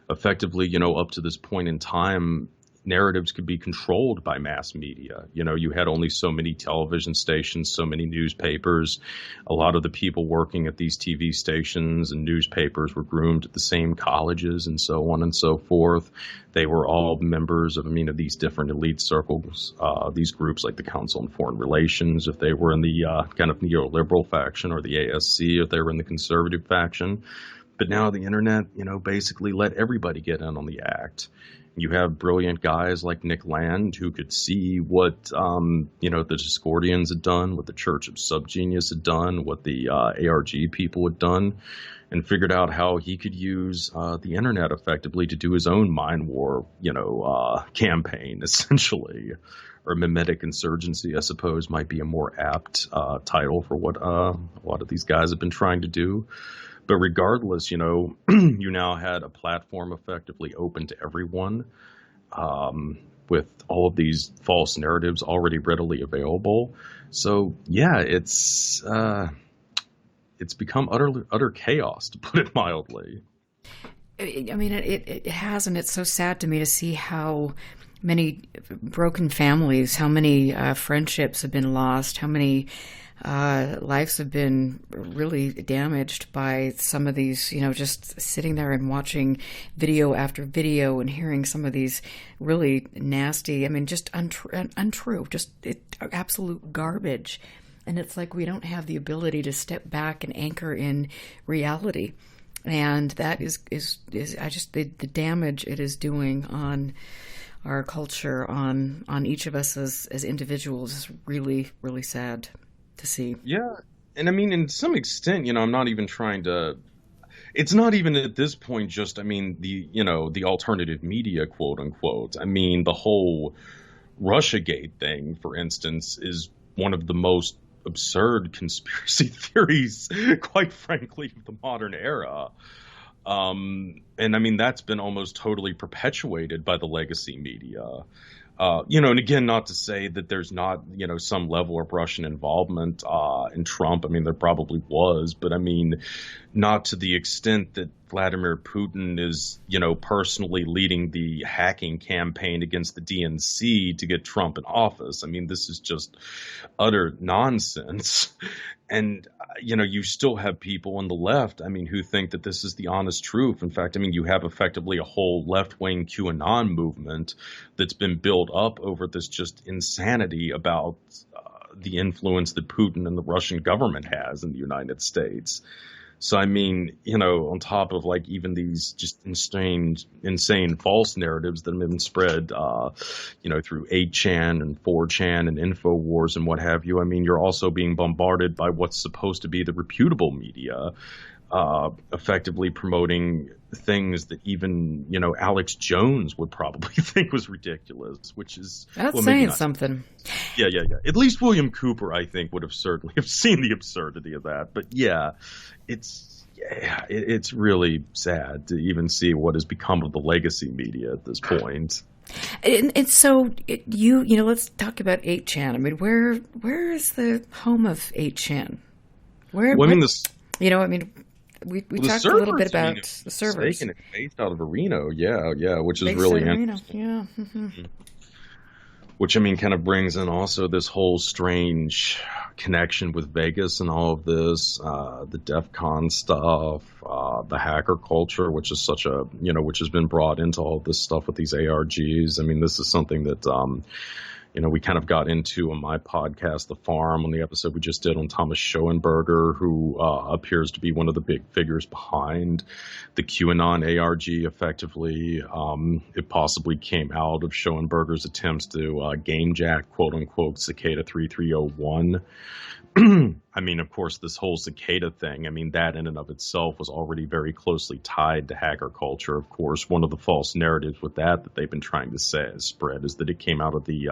S7: Effectively, up to this point in time, narratives could be controlled by mass media. You had only so many television stations, so many newspapers. A lot of the people working at these TV stations and newspapers were groomed at the same colleges and so on and so forth. They were all members of, these different elite circles, these groups like the Council on Foreign Relations, if they were in the kind of neoliberal faction, or the ASC, if they were in the conservative faction. But now the internet, basically let everybody get in on the act. You have brilliant guys like Nick Land who could see what, the Discordians had done, what the Church of Subgenius had done, what the ARG people had done, and figured out how he could use the internet effectively to do his own mind war, campaign, essentially. Or mimetic insurgency, I suppose, might be a more apt title for what a lot of these guys have been trying to do. But regardless, you now had a platform effectively open to everyone, with all of these false narratives already readily available. So yeah, it's become utter chaos, to put it mildly.
S6: It has, and it's so sad to me to see how many broken families, how many friendships have been lost, how many lives have been really damaged by some of these, just sitting there and watching video after video and hearing some of these really nasty, just untrue, just absolute garbage. And it's like we don't have the ability to step back and anchor in reality. And that is the damage it is doing on our culture, on each of us as individuals, is really, really sad to see.
S7: Yeah. And in some extent, I'm not even trying to, it's not even at this point just, the alternative media, quote unquote. The whole Russiagate thing, for instance, is one of the most absurd conspiracy theories, quite frankly, of the modern era. And that's been almost totally perpetuated by the legacy media. And again, not to say that there's not, some level of Russian involvement in Trump. There probably was, but not to the extent that Vladimir Putin is, personally leading the hacking campaign against the DNC to get Trump in office. This is just utter nonsense. And, you still have people on the left, who think that this is the honest truth. In fact, you have effectively a whole left-wing QAnon movement that's been built up over this just insanity about the influence that Putin and the Russian government has in the United States. So, on top of even these just insane false narratives that have been spread, through 8chan and 4chan and InfoWars and what have you, you're also being bombarded by what's supposed to be the reputable media, effectively promoting things that even, Alex Jones would probably think was ridiculous, which is...
S6: That's saying something.
S7: Yeah. At least William Cooper, I think, would have certainly have seen the absurdity of that. But yeah, it's really sad to even see what has become of the legacy media at this point.
S6: And so let's talk about 8chan. Where is the home of 8chan? we talked a little bit about the servers.
S7: It's based out of Reno, yeah, which is
S6: Based
S7: really
S6: out of Reno,
S7: interesting.
S6: yeah.
S7: Which, I mean, kind of brings in also this whole strange connection with Vegas and all of this, the DEF CON stuff, the hacker culture, which is such a, which has been brought into all of this stuff with these ARGs. I mean, this is something that, we kind of got into on my podcast, The Farm, on the episode we just did on Thomas Schoenberger, who appears to be one of the big figures behind the QAnon ARG, effectively. It possibly came out of Schoenberger's attempts to game jack, quote-unquote, Cicada 3301. I mean, of course, this whole cicada thing, I mean, that in and of itself was already very closely tied to hacker culture. Of course, one of the false narratives with that they've been trying to spread is that it came out of the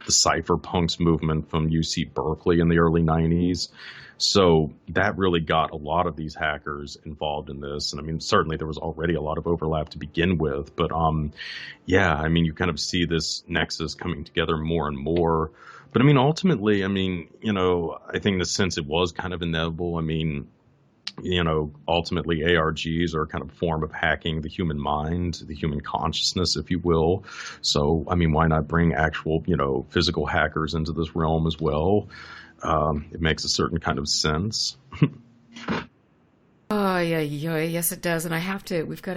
S7: cypherpunks movement from UC Berkeley in the early 90s. So that really got a lot of these hackers involved in this. And I mean, certainly there was already a lot of overlap to begin with. But yeah, I mean, you kind of see this nexus coming together more and more. But I mean, ultimately, I mean, I think in a sense it was kind of inevitable. I mean, ultimately ARGs are kind of a form of hacking the human mind, the human consciousness, if you will. So, I mean, why not bring actual, physical hackers into this realm as well? It makes a certain kind of sense.
S6: Oh, yeah, yes, it does. And I have to, we've got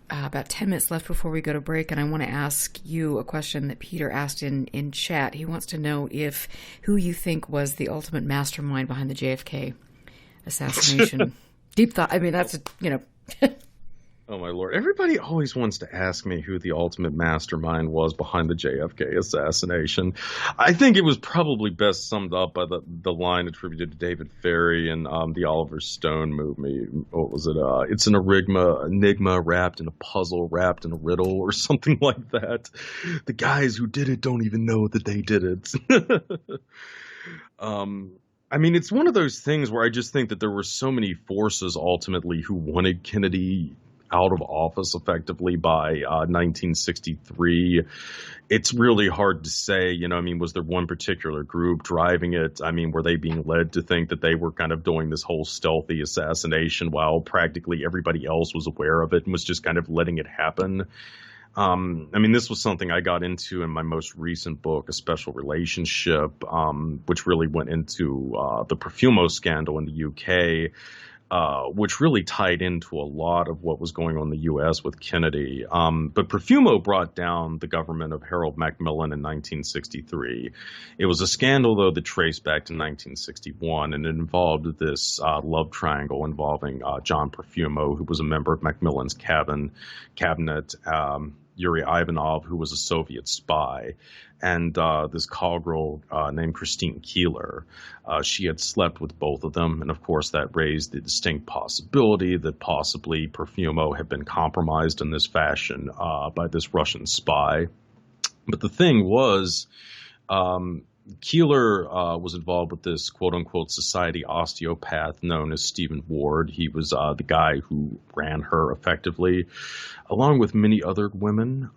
S6: about 10 minutes left before we go to break, and I want to ask you a question that Peter asked in chat. He wants to know who you think was the ultimate mastermind behind the JFK assassination. Deep thought. I mean, that's
S7: Oh, my Lord. Everybody always wants to ask me who the ultimate mastermind was behind the JFK assassination. I think it was probably best summed up by the line attributed to David Ferry in the Oliver Stone movie. What was it? It's an enigma wrapped in a puzzle, wrapped in a riddle, or something like that. The guys who did it don't even know that they did it. I mean, it's one of those things where I just think that there were so many forces ultimately who wanted Kennedy out of office effectively by 1963. It's really hard to say, I mean, was there one particular group driving it? I mean, were they being led to think that they were kind of doing this whole stealthy assassination while practically everybody else was aware of it and was just kind of letting it happen? I mean, this was something I got into in my most recent book, A Special Relationship, which really went into the Profumo scandal in the UK, which really tied into a lot of what was going on in the U.S. with Kennedy. But Profumo brought down the government of Harold Macmillan in 1963. It was a scandal, though, that traced back to 1961, and it involved this love triangle involving John Profumo, who was a member of Macmillan's cabinet, Yuri Ivanov, who was a Soviet spy, and this call girl named Christine Keeler. She had slept with both of them, and of course that raised the distinct possibility that possibly Profumo had been compromised in this fashion by this Russian spy. But the thing was, Keeler was involved with this quote-unquote society osteopath known as Stephen Ward. He was the guy who ran her effectively, along with many other women.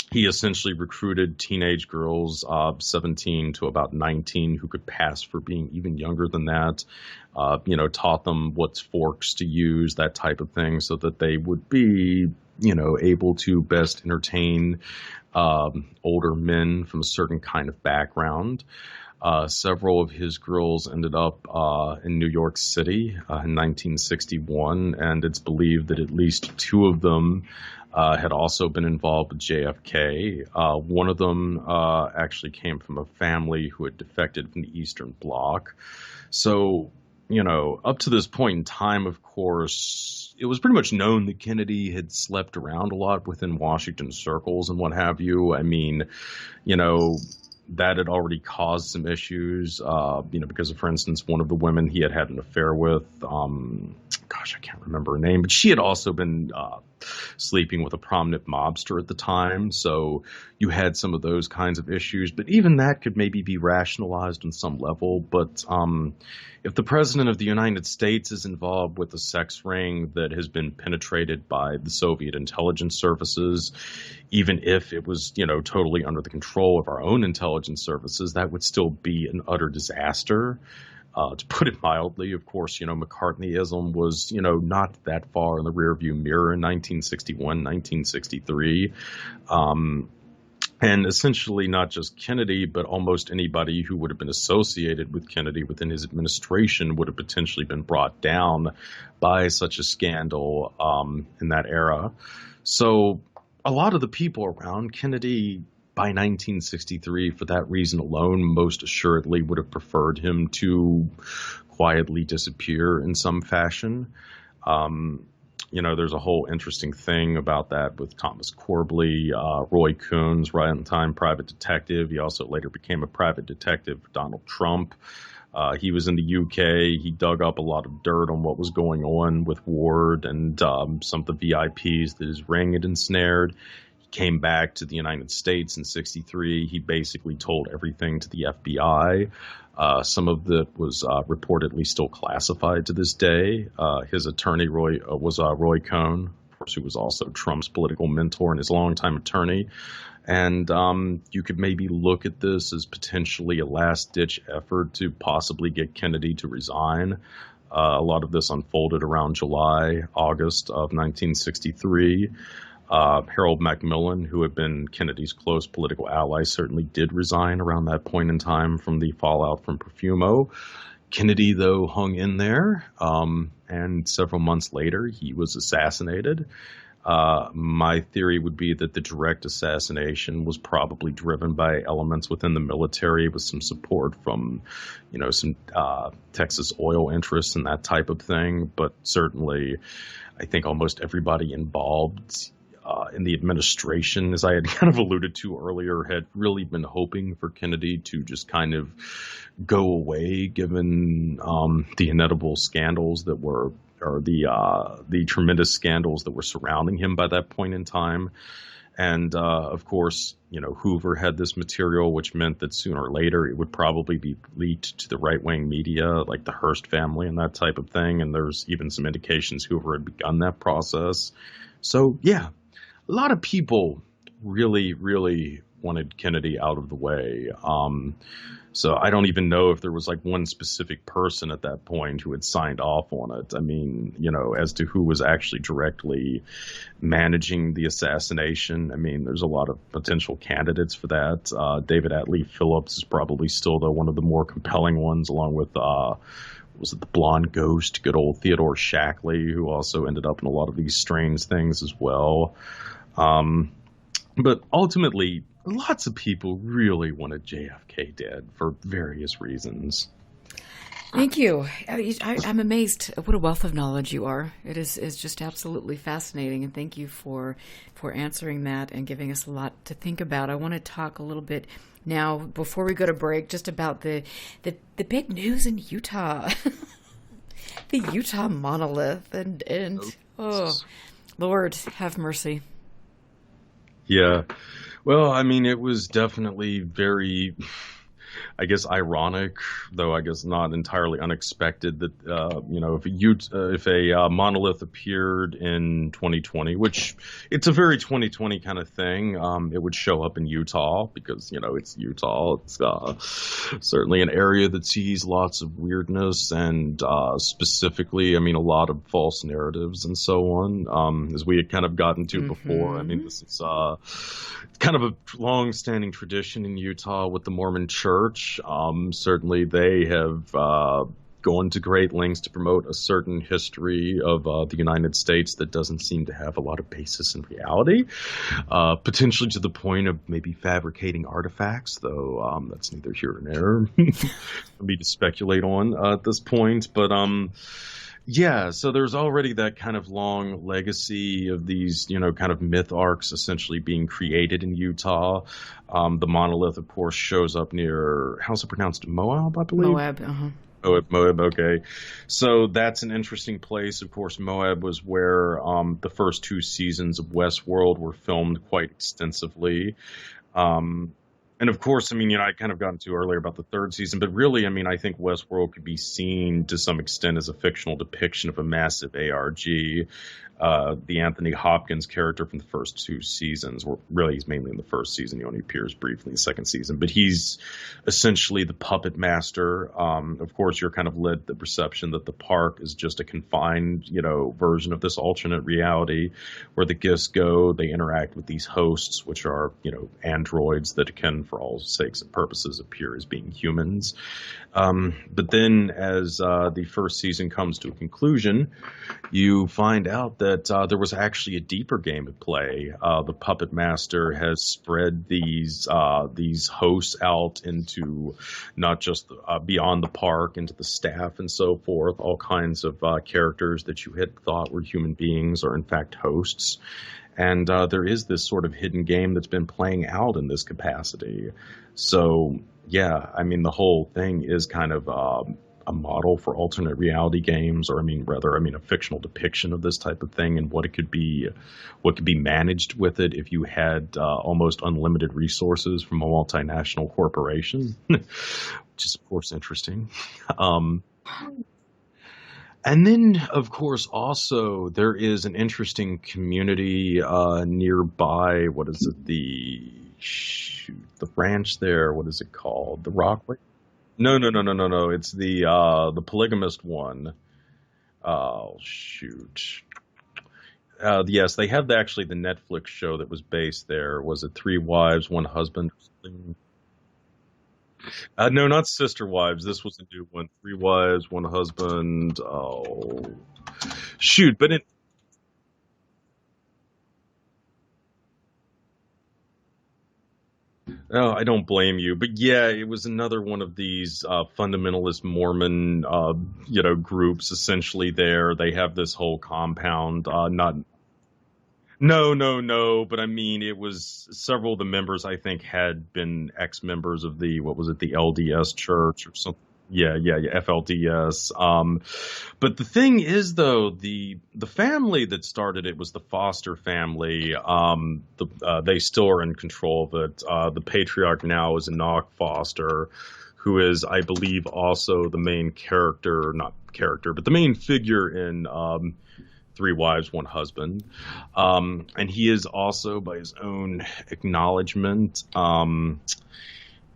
S7: He essentially recruited teenage girls, 17 to about 19, who could pass for being even younger than that, taught them what forks to use, that type of thing, so that they would be, able to best entertain older men from a certain kind of background. Several of his girls ended up in New York City in 1961, and it's believed that at least two of them had also been involved with JFK. One of them actually came from a family who had defected from the Eastern Bloc. So, up to this point in time, of course, it was pretty much known that Kennedy had slept around a lot within Washington circles and what have you. I mean, that had already caused some issues, because of, for instance, one of the women he had an affair with, I can't remember her name, but she had also been sleeping with a prominent mobster at the time. So you had some of those kinds of issues, but even that could maybe be rationalized on some level. But if the president of the United States is involved with a sex ring that has been penetrated by the Soviet intelligence services, even if it was, totally under the control of our own intelligence services, that would still be an utter disaster. To put it mildly, of course, McCartneyism was, not that far in the rearview mirror in 1961, 1963. And essentially not just Kennedy, but almost anybody who would have been associated with Kennedy within his administration would have potentially been brought down by such a scandal in that era. So a lot of the people around Kennedy by 1963, for that reason alone, most assuredly would have preferred him to quietly disappear in some fashion. There's a whole interesting thing about that with Thomas Corbley, Roy Coons, right on time private detective. He also later became a private detective for Donald Trump. He was in the UK. He dug up a lot of dirt on what was going on with Ward and some of the VIPs that his ring had ensnared. Came back to the United States in 1963. He basically told everything to the FBI. Some of that was reportedly still classified to this day. His attorney was Roy Cohn, of course, who was also Trump's political mentor and his longtime attorney. And you could maybe look at this as potentially a last-ditch effort to possibly get Kennedy to resign. A lot of this unfolded around July, August of 1963. Harold Macmillan, who had been Kennedy's close political ally, certainly did resign around that point in time from the fallout from Profumo. Kennedy, though, hung in there, and several months later, he was assassinated. My theory would be that the direct assassination was probably driven by elements within the military with some support from, some Texas oil interests and that type of thing. But certainly, I think almost everybody involved in the administration, as I had kind of alluded to earlier, had really been hoping for Kennedy to just kind of go away, given the inevitable scandals that were, or the tremendous scandals that were surrounding him by that point in time. And of course, Hoover had this material, which meant that sooner or later it would probably be leaked to the right-wing media, like the Hearst family and that type of thing. And there's even some indications Hoover had begun that process. So, yeah. A lot of people really, really wanted Kennedy out of the way. So I don't even know if there was like one specific person at that point who had signed off on it. I mean, as to who was actually directly managing the assassination. I mean, there's a lot of potential candidates for that. David Atlee Phillips is probably still one of the more compelling ones, along with was it the blonde ghost, good old Theodore Shackley, who also ended up in a lot of these strange things as well. But ultimately, lots of people really wanted JFK dead for various reasons.
S6: Thank you. I'm amazed at what a wealth of knowledge you are. It is just absolutely fascinating, and thank you for answering that and giving us a lot to think about. I want to talk a little bit now, before we go to break, just about the big news in Utah. The Utah monolith, and oh, Lord, have mercy.
S7: Yeah. Well, I mean, it was definitely very, I guess, ironic, though I guess not entirely unexpected that, if a monolith appeared in 2020, which it's a very 2020 kind of thing, it would show up in Utah because, it's Utah. It's certainly an area that sees lots of weirdness and specifically, I mean, a lot of false narratives and so on, as we had kind of gotten to before. I mean, this is kind of a long-standing tradition in Utah with the Mormon Church. Certainly they have gone to great lengths to promote a certain history of the United States that doesn't seem to have a lot of basis in reality, potentially to the point of maybe fabricating artifacts, though that's neither here nor there for me to speculate on at this point. But yeah, so there's already that kind of long legacy of these, kind of myth arcs essentially being created in Utah. The monolith, of course, shows up near, how's it pronounced? Moab, I believe?
S6: Moab,
S7: Moab, okay. So that's an interesting place. Of course, Moab was where the first two seasons of Westworld were filmed quite extensively. And of course, I mean, I kind of got into earlier about the third season, but really, I mean, I think Westworld could be seen to some extent as a fictional depiction of a massive ARG. the Anthony Hopkins character from the first 2 seasons. Or really, he's mainly in the first season. He only appears briefly in the second season. But he's essentially the puppet master. Of course, you're kind of led the perception that the park is just a confined, version of this alternate reality where the guests go, they interact with these hosts, which are, androids that can, for all sakes and purposes, appear as being humans. But then as the first season comes to a conclusion, you find out that there was actually a deeper game at play. The puppet master has spread these hosts out into not just beyond the park, into the staff and so forth. All kinds of characters that you had thought were human beings are in fact hosts. And there is this sort of hidden game that's been playing out in this capacity. So, yeah, I mean, the whole thing is kind of a model for alternate reality games, or a fictional depiction of this type of thing and what could be managed with it if you had almost unlimited resources from a multinational corporation, which is, of course, interesting. And then, of course, also there is an interesting community nearby. What is it? The ranch there. What is it called? The Rockway? No. It's the polygamist one. Oh, shoot. Yes, they have actually the Netflix show that was based there. Was it 3 Wives, 1 Husband? Or something? No, not Sister Wives. This was a new one. 3 Wives, 1 Husband. Oh, shoot. But oh, I don't blame you. But yeah, it was another one of these fundamentalist Mormon, groups essentially there. They have this whole compound, No, but I mean, it was several of the members, I think, had been ex-members of the LDS church or something. Yeah, FLDS. But the thing is, though, the family that started it was the Foster family. They still are in control of it. The patriarch now is Enoch Foster, who is, I believe, also the main but the main figure in 3 Wives, 1 Husband. And he is also, by his own acknowledgement,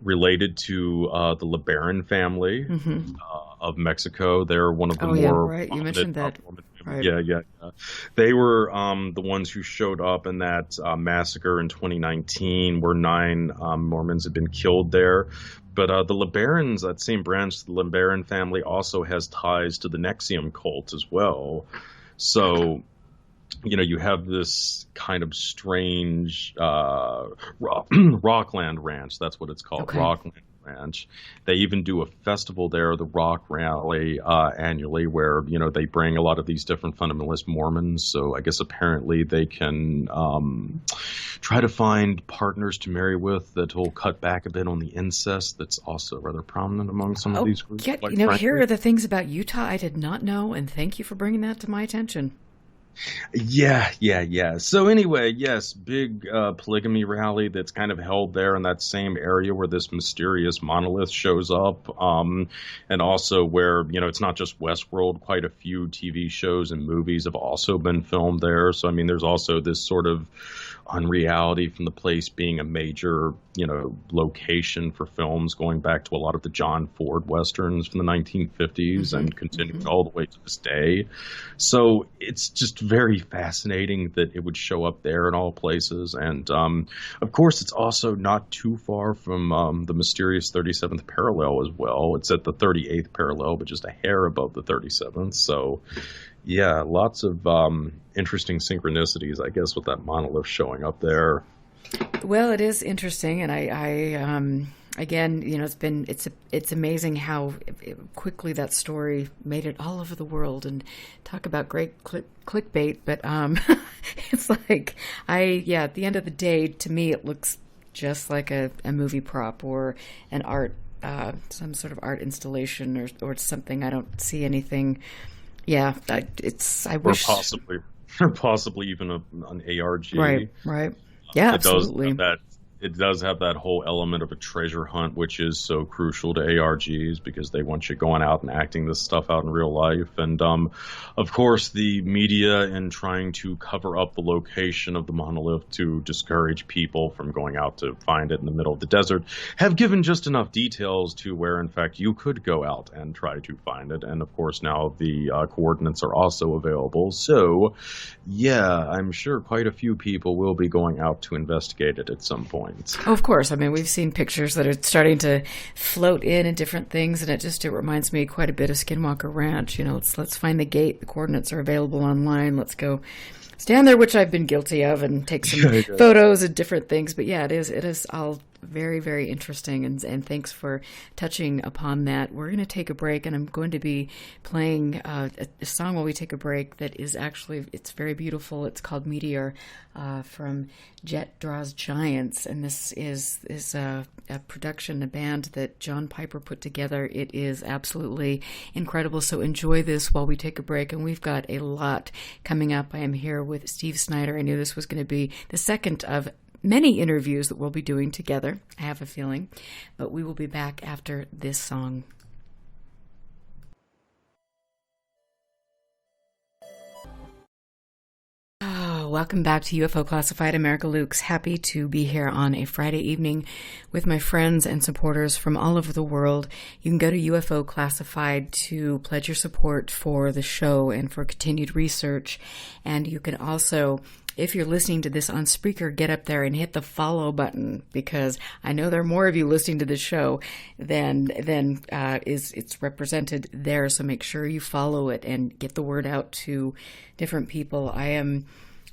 S7: related to the LeBaron family of Mexico. They're one of the more...
S6: right. You mentioned that. Right.
S7: Yeah. They were the ones who showed up in that massacre in 2019 where 9 Mormons had been killed there. But the LeBarons, that same branch, the LeBaron family, also has ties to the Nexium cult as well. So, you have this kind of strange Rockland Ranch. That's what it's called, okay. Rockland Ranch. They even do a festival there, the Rock Rally, annually, where, they bring a lot of these different fundamentalist Mormons. So I guess apparently they can try to find partners to marry with that will cut back a bit on the incest that's also rather prominent among some of these groups.
S6: Here are the things about Utah I did not know, and thank you for bringing that to my attention.
S7: Yeah. So anyway, yes, big polygamy rally that's kind of held there in that same area where this mysterious monolith shows up, and also where, it's not just Westworld, quite a few TV shows and movies have also been filmed there. So, I mean, there's also this sort of unreality from the place being a major, location for films going back to a lot of the John Ford Westerns from the 1950s and continuing all the way to this day. So it's just very fascinating that it would show up there in all places. And, of course, it's also not too far from the mysterious 37th parallel as well. It's at the 38th parallel, but just a hair above the 37th. So, yeah, lots of interesting synchronicities, I guess, with that monolith showing up there.
S6: Well, it is interesting, and I again, it's amazing how quickly that story made it all over the world. And talk about great clickbait, but it's like at the end of the day, to me, it looks just like a movie prop or an art, some sort of art installation or something. I don't see anything. Yeah, I wish
S7: possibly even an ARG.
S6: Right. Yeah, absolutely.
S7: That it does have that whole element of a treasure hunt, which is so crucial to ARGs because they want you going out and acting this stuff out in real life. And of course, the media, in trying to cover up the location of the monolith to discourage people from going out to find it in the middle of the desert, have given just enough details to where, in fact, you could go out and try to find it. And of course, now the coordinates are also available. So, yeah, I'm sure quite a few people will be going out to investigate it at some point.
S6: Oh, of course. I mean, we've seen pictures that are starting to float in and different things, and it reminds me quite a bit of Skinwalker Ranch. You know, let's find the gate. The coordinates are available online. Let's go stand there, which I've been guilty of, and take some photos and different things. But yeah, it is all very, very interesting, and thanks for touching upon that. We're going to take a break, and I'm going to be playing a song while we take a break that is actually, it's very beautiful. It's called Meteor from Jet Draws Giants, and this is a production, a band that John Piper put together. It is absolutely incredible, so enjoy this while we take a break, and we've got a lot coming up. I am here with Steve Snider. I knew this was going to be the second of many interviews that we'll be doing together, I have a feeling, but we will be back after this song. Welcome back to UFO Classified. America Lukes. Happy to be here on a Friday evening with my friends and supporters from all over the world. You can go to UFO Classified to pledge your support for the show and for continued research. And you can also, if you're listening to this on Spreaker, get up there and hit the follow button, because I know there are more of you listening to this show than it's represented there. So make sure you follow it and get the word out to different people. I am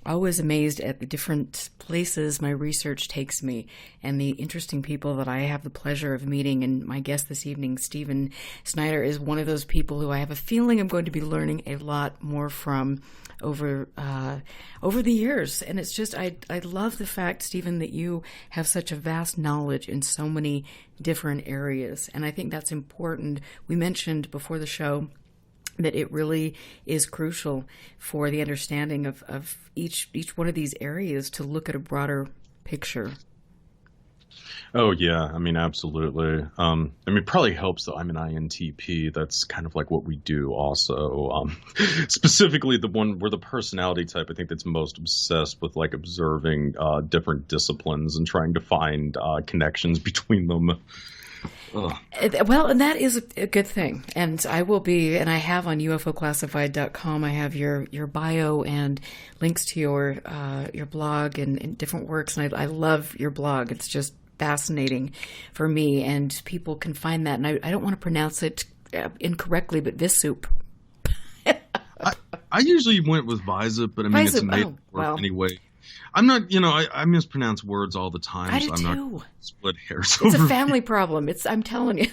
S6: always amazed at the different places my research takes me and the interesting people that I have the pleasure of meeting. And my guest this evening, Stephen Snider, is one of those people who I have a feeling I'm going to be learning a lot more from over the years. And it's just, I love the fact, Stephen, that you have such a vast knowledge in so many different areas. And I think that's important. We mentioned before the show that it really is crucial for the understanding of each one of these areas to look at a broader picture.
S7: Oh, yeah. I mean, absolutely. It probably helps that I'm an INTP. That's kind of like what we do also. Specifically, the one where the personality type, I think, that's most obsessed with like observing different disciplines and trying to find connections between them. Ugh.
S6: Well, and that is a good thing. And I will be, and I have on UFOclassified.com, I have your bio and links to your blog and different works. And I love your blog. It's just fascinating for me, and people can find that. And I don't want to pronounce it incorrectly, but Visup.
S7: I usually went with Visup, but I mean, it's made work anyway. I'm not, I mispronounce words all the time.
S6: I do
S7: I'm
S6: too.
S7: not split hairs
S6: It's
S7: over
S6: a family problem. I'm telling you.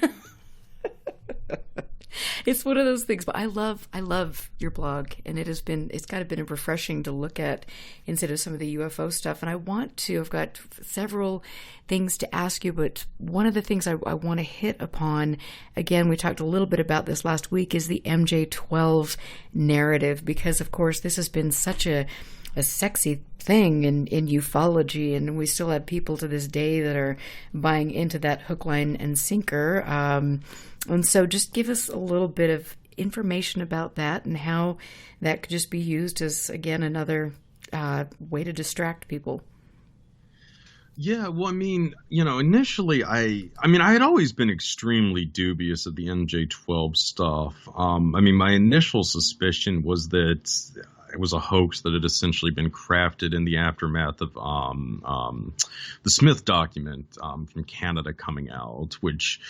S6: It's one of those things, but I love your blog, and it's kind of been refreshing to look at instead of some of the UFO stuff. And I've got several things to ask you, but one of the things I want to hit upon, again, we talked a little bit about this last week, is the MJ12 narrative, because of course this has been such a sexy thing in ufology, and we still have people to this day that are buying into that hook, line, and sinker. And so just give us a little bit of information about that and how that could just be used as, again, another way to distract people.
S7: Yeah, well, I mean, initially I had always been extremely dubious of the MJ12 stuff. My initial suspicion was that it was a hoax that had essentially been crafted in the aftermath of the Smith document from Canada coming out, which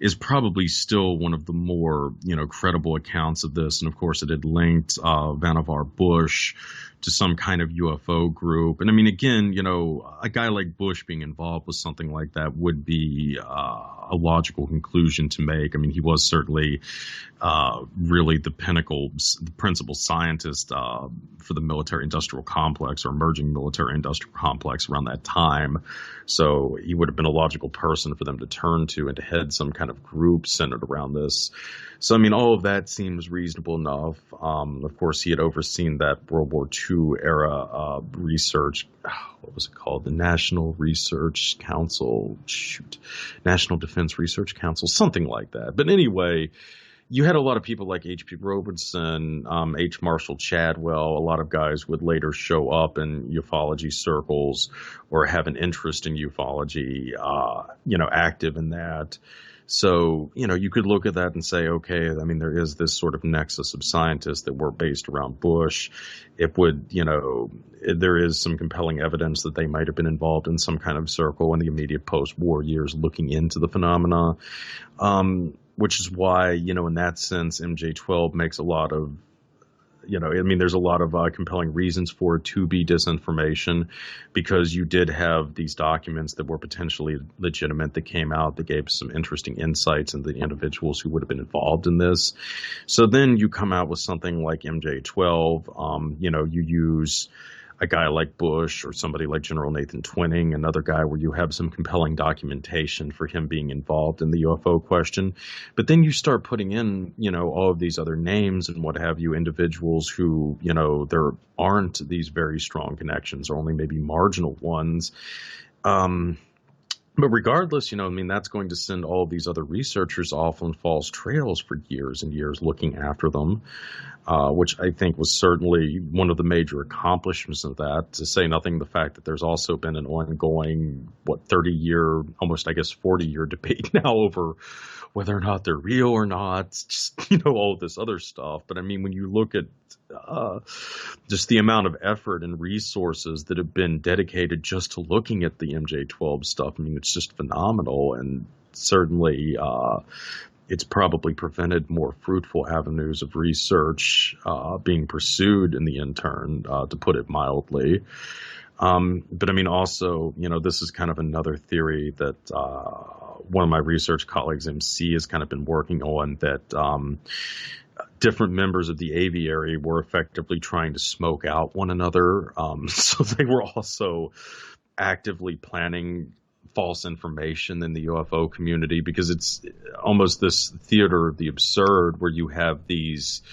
S7: is probably still one of the more, credible accounts of this. And of course, it had linked Vannevar Bush to some kind of UFO group. And I mean, again, a guy like Bush being involved with something like that would be a logical conclusion to make. I mean, he was certainly really the principal scientist for the military-industrial complex, or emerging military-industrial complex around that time. So he would have been a logical person for them to turn to and to head some kind of group centered around this. So, I mean, all of that seems reasonable enough. Of course, he had overseen that World War II II era research. What was it called? The National Research Council. National Defense Research Council, something like that. But anyway, you had a lot of people like H.P. Robertson, H. Marshall Chadwell. A lot of guys would later show up in ufology circles or have an interest in ufology, active in that. So, you could look at that and say, okay, I mean, there is this sort of nexus of scientists that were based around Bush. It would, there is some compelling evidence that they might have been involved in some kind of circle in the immediate post-war years looking into the phenomena, which is why, in that sense, MJ-12 makes a lot of, there's a lot of compelling reasons for it to be disinformation, because you did have these documents that were potentially legitimate that came out that gave some interesting insights into the individuals who would have been involved in this. So then you come out with something like MJ-12, you use a guy like Bush or somebody like General Nathan Twining, another guy where you have some compelling documentation for him being involved in the UFO question. But then you start putting in, all of these other names and what have you, individuals who, there aren't these very strong connections or only maybe marginal ones. But regardless, that's going to send all of these other researchers off on false trails for years and years looking after them, which I think was certainly one of the major accomplishments of that, to say nothing of the fact that there's also been an ongoing, 30-year, almost, 40-year debate now over whether or not they're real or not, just, all this other stuff. But when you look at just the amount of effort and resources that have been dedicated just to looking at the MJ-12 stuff, it's just phenomenal. And certainly it's probably prevented more fruitful avenues of research being pursued in the intern, to put it mildly. But also, this is kind of another theory that one of my research colleagues, MC, has kind of been working on, that different members of the Aviary were effectively trying to smoke out one another. So they were also actively planning false information in the UFO community, because it's almost this theater of the absurd where you have these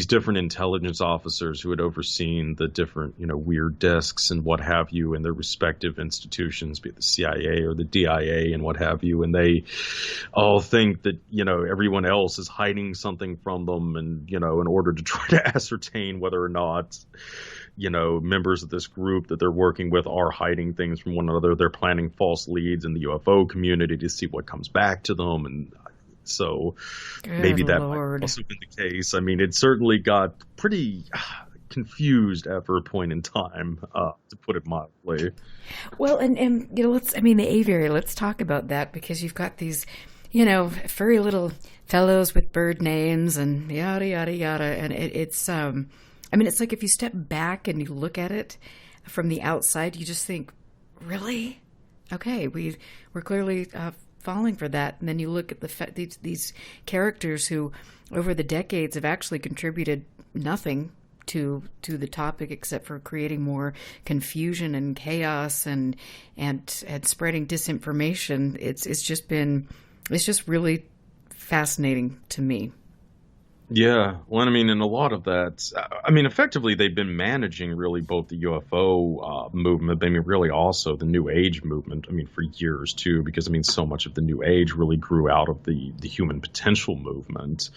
S7: different intelligence officers who had overseen the different, weird desks and what have you in their respective institutions, be it the CIA or the DIA and what have you. And they all think that, everyone else is hiding something from them. And, in order to try to ascertain whether or not, members of this group that they're working with are hiding things from one another, they're planting false leads in the UFO community to see what comes back to them. And so maybe that might also been the case. It certainly got pretty confused after a point in time, to put it mildly.
S6: Well, and the Aviary, let's talk about that, because you've got these, furry little fellows with bird names and yada, yada, yada. And it's like if you step back and you look at it from the outside, you just think, really? Okay, we're clearly falling for that. And then you look at these characters who over the decades have actually contributed nothing to the topic except for creating more confusion and chaos and spreading disinformation. It's just really fascinating to me.
S7: Yeah, well, and a lot of that, effectively they've been managing really both the UFO movement, really also the New Age movement, for years too, because, so much of the New Age really grew out of the human potential movement,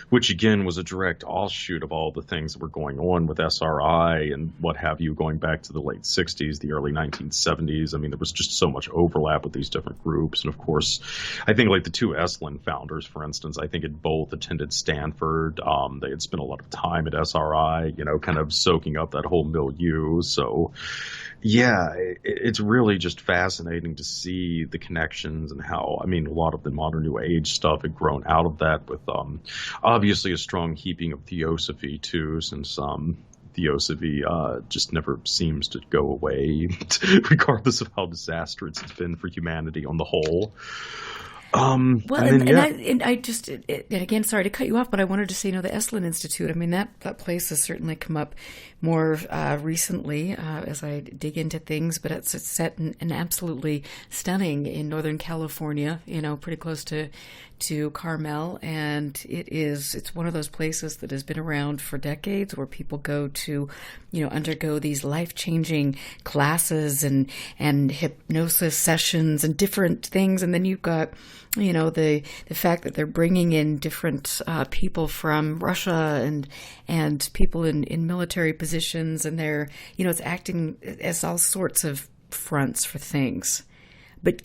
S7: which again was a direct offshoot of all the things that were going on with SRI and what have you, going back to the late 60s, the early 1970s. There was just so much overlap with these different groups. And of course, I think like the two Eslin founders, for instance, I think had both attended Stanford. They had spent a lot of time at SRI, kind of soaking up that whole milieu. So, yeah, it's really just fascinating to see the connections and how, a lot of the modern New Age stuff had grown out of that, with obviously a strong heaping of theosophy too, since theosophy just never seems to go away, regardless of how disastrous it's been for humanity on the whole.
S6: And again, sorry to cut you off, but I wanted to say, the Eslin Institute, that place has certainly come up more recently as I dig into things, but it's set in absolutely stunning in Northern California, pretty close to to Carmel, and it's one of those places that has been around for decades, where people go to, undergo these life-changing classes and hypnosis sessions and different things. And then you've got, the fact that they're bringing in different people from Russia and people in military positions, and they're, it's acting as all sorts of fronts for things. But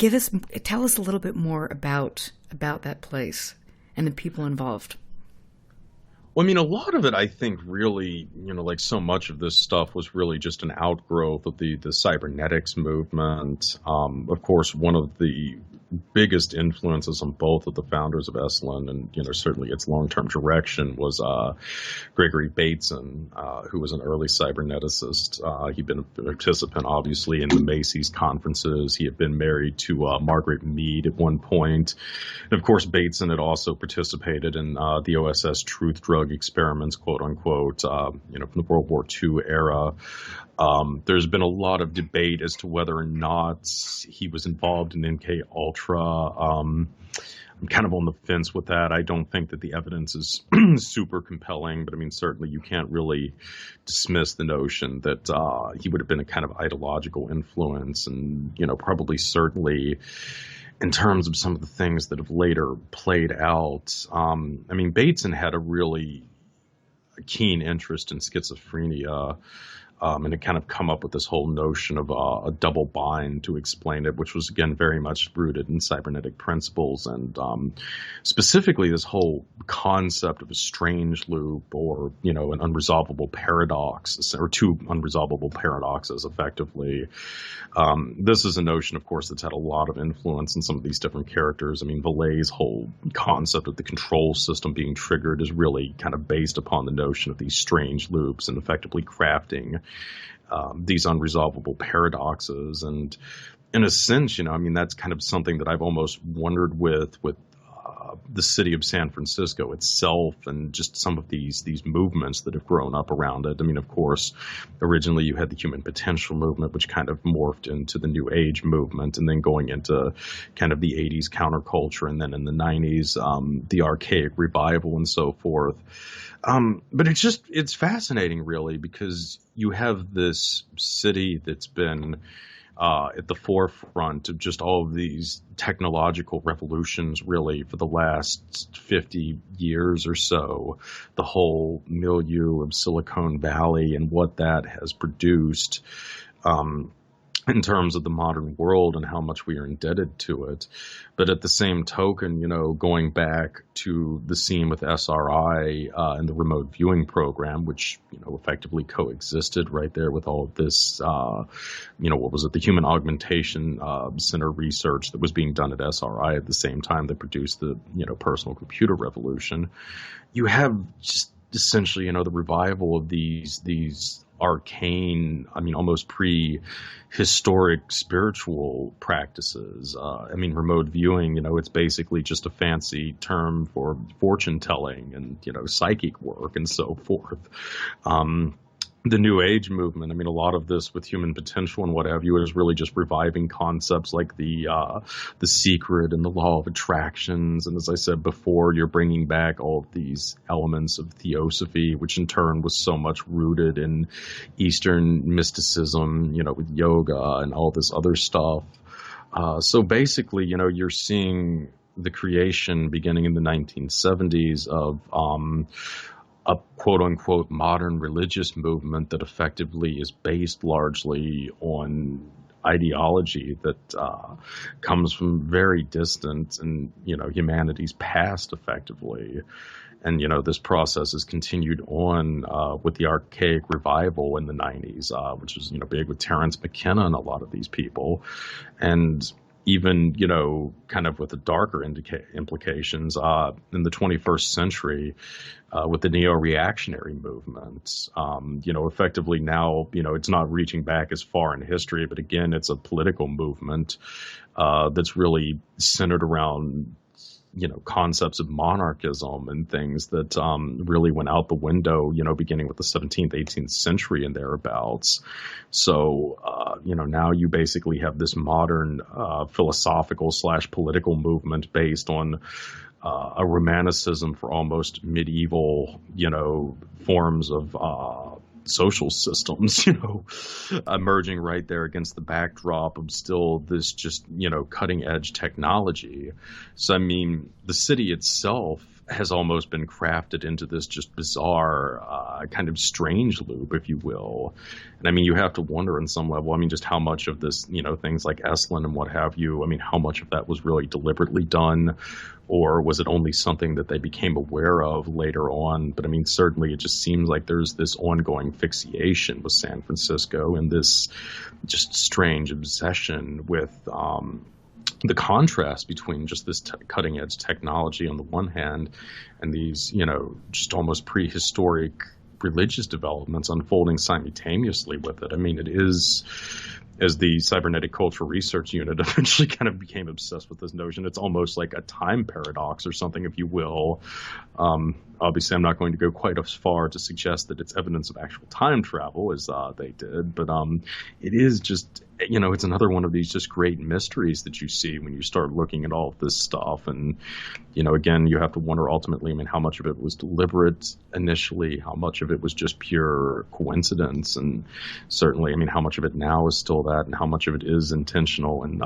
S6: tell us a little bit more about that place and the people involved.
S7: Well, I mean, a lot of it, I think, really, like so much of this stuff was really just an outgrowth of the cybernetics movement. Of course, one of the biggest influences on both of the founders of Eslin and, certainly its long-term direction was Gregory Bateson, who was an early cyberneticist. He'd been a participant, obviously, in the Macy's conferences. He had been married to Margaret Mead at one point. And, of course, Bateson had also participated in the OSS truth drug experiments, quote unquote, from the World War II era. There's been a lot of debate as to whether or not he was involved in MKUltra. I'm kind of on the fence with that. I don't think that the evidence is super compelling, but I mean, certainly you can't really dismiss the notion that he would have been a kind of ideological influence, and, probably certainly in terms of some of the things that have later played out. I mean, Bateson had a really keen interest in schizophrenia, and had kind of come up with this whole notion of a double bind to explain it, which was, again, very much rooted in cybernetic principles, and specifically this whole concept of a strange loop, or, an unresolvable paradox, or two unresolvable paradoxes, effectively. This is a notion, of course, that's had a lot of influence in some of these different characters. I mean, Vallee's whole concept of the control system being triggered is really kind of based upon the notion of these strange loops and effectively crafting these unresolvable paradoxes. And in a sense, that's kind of something that I've almost wondered with the city of San Francisco itself, and just some of these movements that have grown up around it. I mean, of course, originally you had the human potential movement, which kind of morphed into the New Age movement, and then going into kind of the 80s counterculture, and then in the 90s, the archaic revival and so forth. But it's fascinating, really, because you have this city that's been at the forefront of just all of these technological revolutions, really, for the last 50 years or so. The whole milieu of Silicon Valley and what that has produced in terms of the modern world and how much we are indebted to it. But at the same token, going back to the scene with SRI and the remote viewing program, which, effectively coexisted right there with all of this, what was it, the Human Augmentation Center research that was being done at SRI at the same time that produced the, personal computer revolution. You have just essentially, the revival of these arcane, almost prehistoric spiritual practices. Remote viewing, it's basically just a fancy term for fortune telling and, psychic work and so forth. The New Age movement, a lot of this with human potential and what have you is really just reviving concepts like the secret and the law of attractions. And as I said before, you're bringing back all of these elements of theosophy, which in turn was so much rooted in Eastern mysticism, with yoga and all this other stuff. So basically, you're seeing the creation beginning in the 1970s of a quote-unquote modern religious movement that effectively is based largely on ideology that comes from very distant and, humanity's past, effectively. And, this process has continued on with the archaic revival in the 90s, which was, big with Terence McKenna and a lot of these people. And even, kind of with the darker implications in the 21st century with the neo-reactionary movement. Effectively now, it's not reaching back as far in history, but again, it's a political movement that's really centered around concepts of monarchism and things that really went out the window, beginning with the 17th, 18th century and thereabouts. So, now you basically have this modern philosophical / political movement based on a romanticism for almost medieval, forms of social systems, emerging right there against the backdrop of still this just, cutting edge technology. So, I mean, the city itself has almost been crafted into this just bizarre kind of strange loop, if you will. And I mean, you have to wonder on some level, I mean, just how much of this, things like Eslin and what have you, I mean, how much of that was really deliberately done, or was it only something that they became aware of later on? But I mean, certainly it just seems like there's this ongoing fixation with San Francisco and this just strange obsession with the contrast between just this cutting edge technology on the one hand and these, just almost prehistoric religious developments unfolding simultaneously with it. I mean, it is, as the Cybernetic Cultural Research Unit eventually kind of became obsessed with this notion, it's almost like a time paradox or something, if you will. Obviously, I'm not going to go quite as far to suggest that it's evidence of actual time travel as they did, but it is just, it's another one of these just great mysteries that you see when you start looking at all of this stuff. And, again, you have to wonder ultimately, I mean, how much of it was deliberate initially, how much of it was just pure coincidence, and certainly, I mean, how much of it now is still that, and how much of it is intentional and,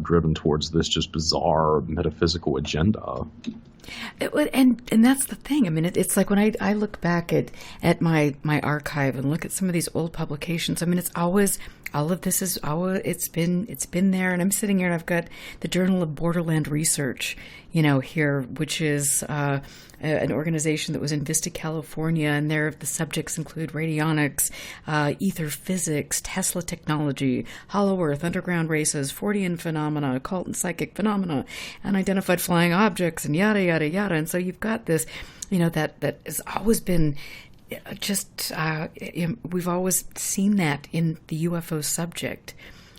S7: driven towards this just bizarre metaphysical agenda.
S6: And that's the thing. I mean, it's like when I look back at my archive and look at some of these old publications. I mean, it's always, all of this is always, it's been there. And I'm sitting here and I've got the Journal of Borderland Research, here, which is an organization that was in Vista, California, and the subjects include radionics, ether physics, Tesla technology, hollow earth, underground races, Fortean phenomena, occult and psychic phenomena, unidentified flying objects, and yada yada yada. And so you've got this, that has always been just we've always seen that in the UFO subject,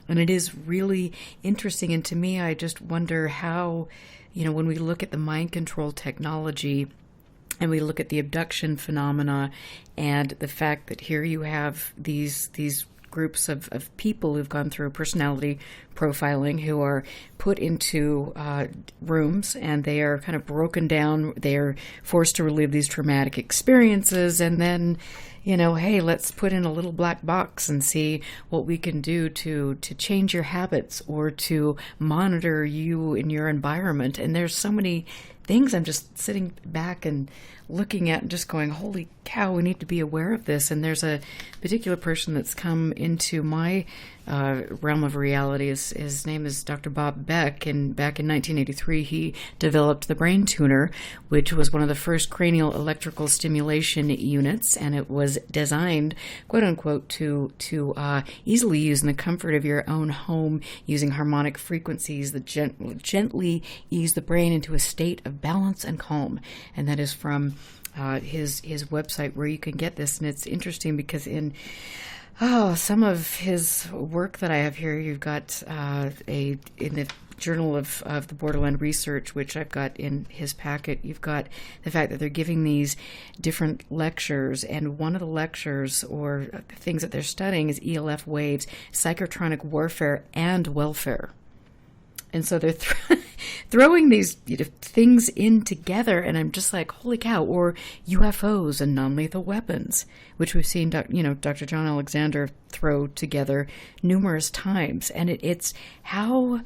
S6: and it is really interesting. And to me, I just wonder how, when we look at the mind control technology and we look at the abduction phenomena and the fact that here you have these groups of people who've gone through personality profiling, who are put into rooms, and they are kind of broken down. They are forced to relive these traumatic experiences, and then, hey, let's put in a little black box and see what we can do to change your habits or to monitor you in your environment. And there's so many things I'm just sitting back and looking at and just going, holy cow, we need to be aware of this. And there's a particular person that's come into my realm of reality. His name is Dr. Bob Beck, and back in 1983 he developed the Brain Tuner, which was one of the first cranial electrical stimulation units, and it was designed, quote unquote, to easily use in the comfort of your own home, using harmonic frequencies that gently ease the brain into a state of balance and calm. And that is from his website, where you can get this. And it's interesting because in some of his work that I have here, you've got in the Journal of the Borderland Research, which I've got in his packet, you've got the fact that they're giving these different lectures, and one of the lectures or things that they're studying is ELF waves, psychotronic warfare, and welfare. And so they're throwing these things in together, and I'm just like, holy cow. Or UFOs and non-lethal weapons, which we've seen, Dr. John Alexander throw together numerous times. And it's how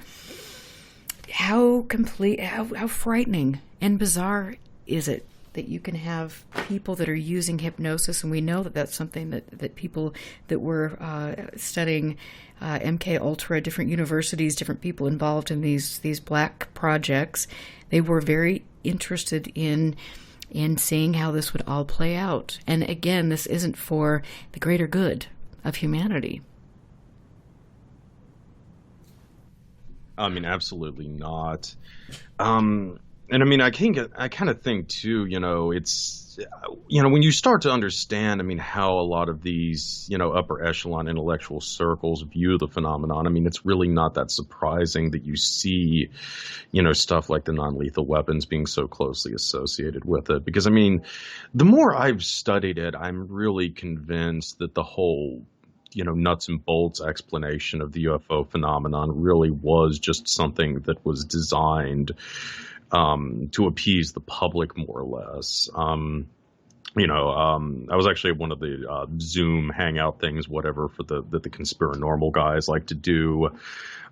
S6: frightening and bizarre is it that you can have people that are using hypnosis, and we know that that's something that people that were studying MKUltra, different universities, different people involved in these black projects, they were very interested in seeing how this would all play out. And again, this isn't for the greater good of humanity.
S7: I mean, absolutely not. And I mean, I kind of think too, it's, when you start to understand, I mean, how a lot of these, upper echelon intellectual circles view the phenomenon, I mean, it's really not that surprising that you see, stuff like the non-lethal weapons being so closely associated with it. Because, I mean, the more I've studied it, I'm really convinced that the whole nuts and bolts explanation of the UFO phenomenon really was just something that was designed to appease the public, more or less. I was actually at one of the Zoom hangout things, whatever, for the conspiranormal guys like to do.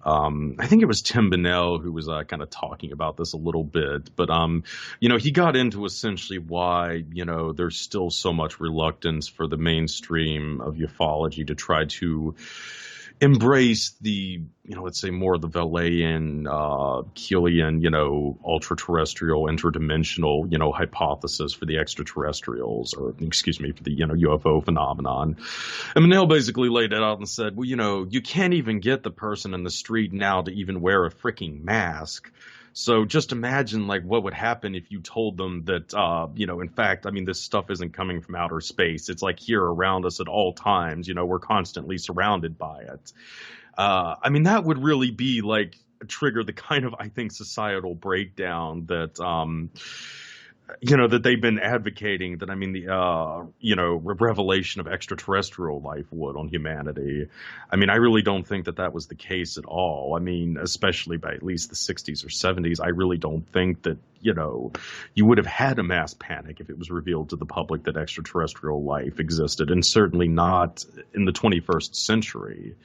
S7: I think it was Tim Bonnell who was kind of talking about this a little bit, but he got into essentially why there's still so much reluctance for the mainstream of ufology to try to embrace the, let's say more of the Velayan, Keelian, ultra-terrestrial, interdimensional, hypothesis for the extraterrestrials, or excuse me, for the, UFO phenomenon. And Manel basically laid it out and said, well, you can't even get the person in the street now to even wear a freaking mask. So just imagine like what would happen if you told them that, in fact, this stuff isn't coming from outer space. It's like here around us at all times. We're constantly surrounded by it. That would really be like trigger the kind of, I think, societal breakdown that, that they've been advocating, that the revelation of extraterrestrial life would on humanity. I really don't think that was the case at all. Especially by at least the 60s or 70s, I really don't think that, you would have had a mass panic if it was revealed to the public that extraterrestrial life existed, and certainly not in the 21st century.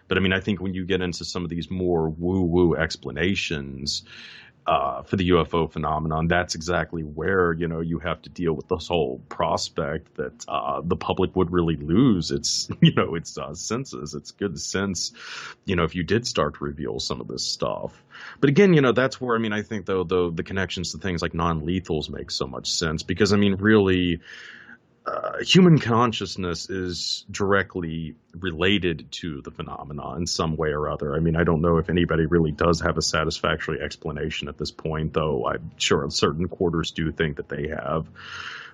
S7: But I think when you get into some of these more woo-woo explanations, for the UFO phenomenon, that's exactly where, you have to deal with this whole prospect that the public would really lose its senses. It's good sense, if you did start to reveal some of this stuff. But again, that's where, I think, though, the connections to things like non-lethals make so much sense, because, really, human consciousness is directly related to the phenomena in some way or other. I don't know if anybody really does have a satisfactory explanation at this point, though I'm sure certain quarters do think that they have.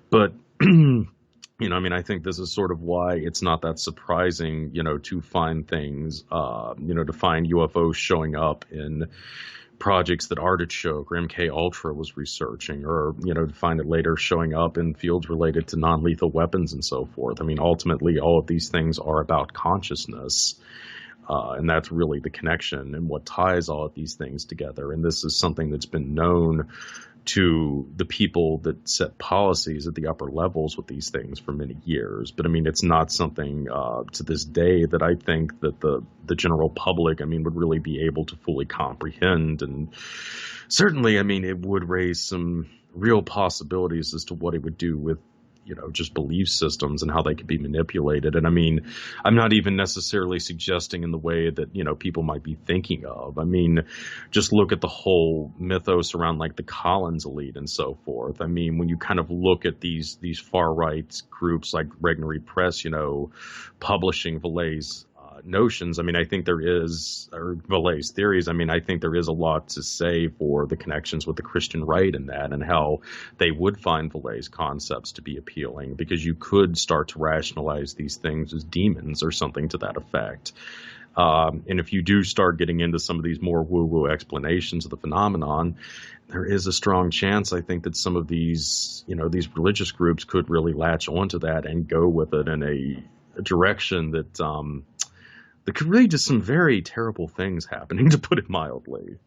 S7: But, I think this is sort of why it's not that surprising, to find things, to find UFOs showing up in projects that Artichoke or MKUltra was researching, or, to find it later showing up in fields related to non-lethal weapons and so forth. Ultimately, all of these things are about consciousness, and that's really the connection and what ties all of these things together. And this is something that's been known to the people that set policies at the upper levels with these things for many years. But it's not something to this day that I think that the general public, would really be able to fully comprehend. And certainly, it would raise some real possibilities as to what it would do with, just belief systems and how they could be manipulated. And I'm not even necessarily suggesting in the way that, people might be thinking of. Just look at the whole mythos around like the Collins elite and so forth. When you kind of look at these far right groups like Regnery Press, publishing Vallee's notions, I think there is, or Vallee's theories, I think there is a lot to say for the connections with the Christian right in that, and how they would find Vallee's concepts to be appealing, because you could start to rationalize these things as demons or something to that effect. And if you do start getting into some of these more woo-woo explanations of the phenomenon, there is a strong chance, I think, that some of these, these religious groups could really latch onto that and go with it in a direction that could lead to some very terrible things happening, to put it mildly.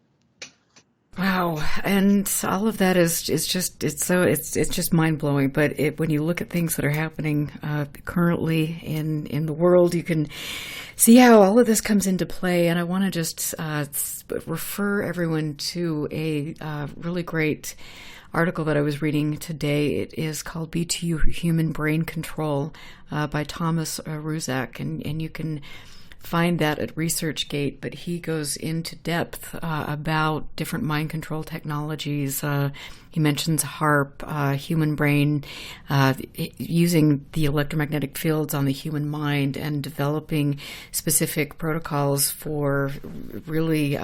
S6: Wow, and all of that is just mind blowing. But when you look at things that are happening currently in the world, you can see how all of this comes into play. And I want to just refer everyone to a really great article that I was reading today. It is called "B2 Human Brain Control" by Thomas Ruzak, and you can find that at ResearchGate, but he goes into depth about different mind control technologies. He mentions HAARP, human brain, using the electromagnetic fields on the human mind and developing specific protocols for really,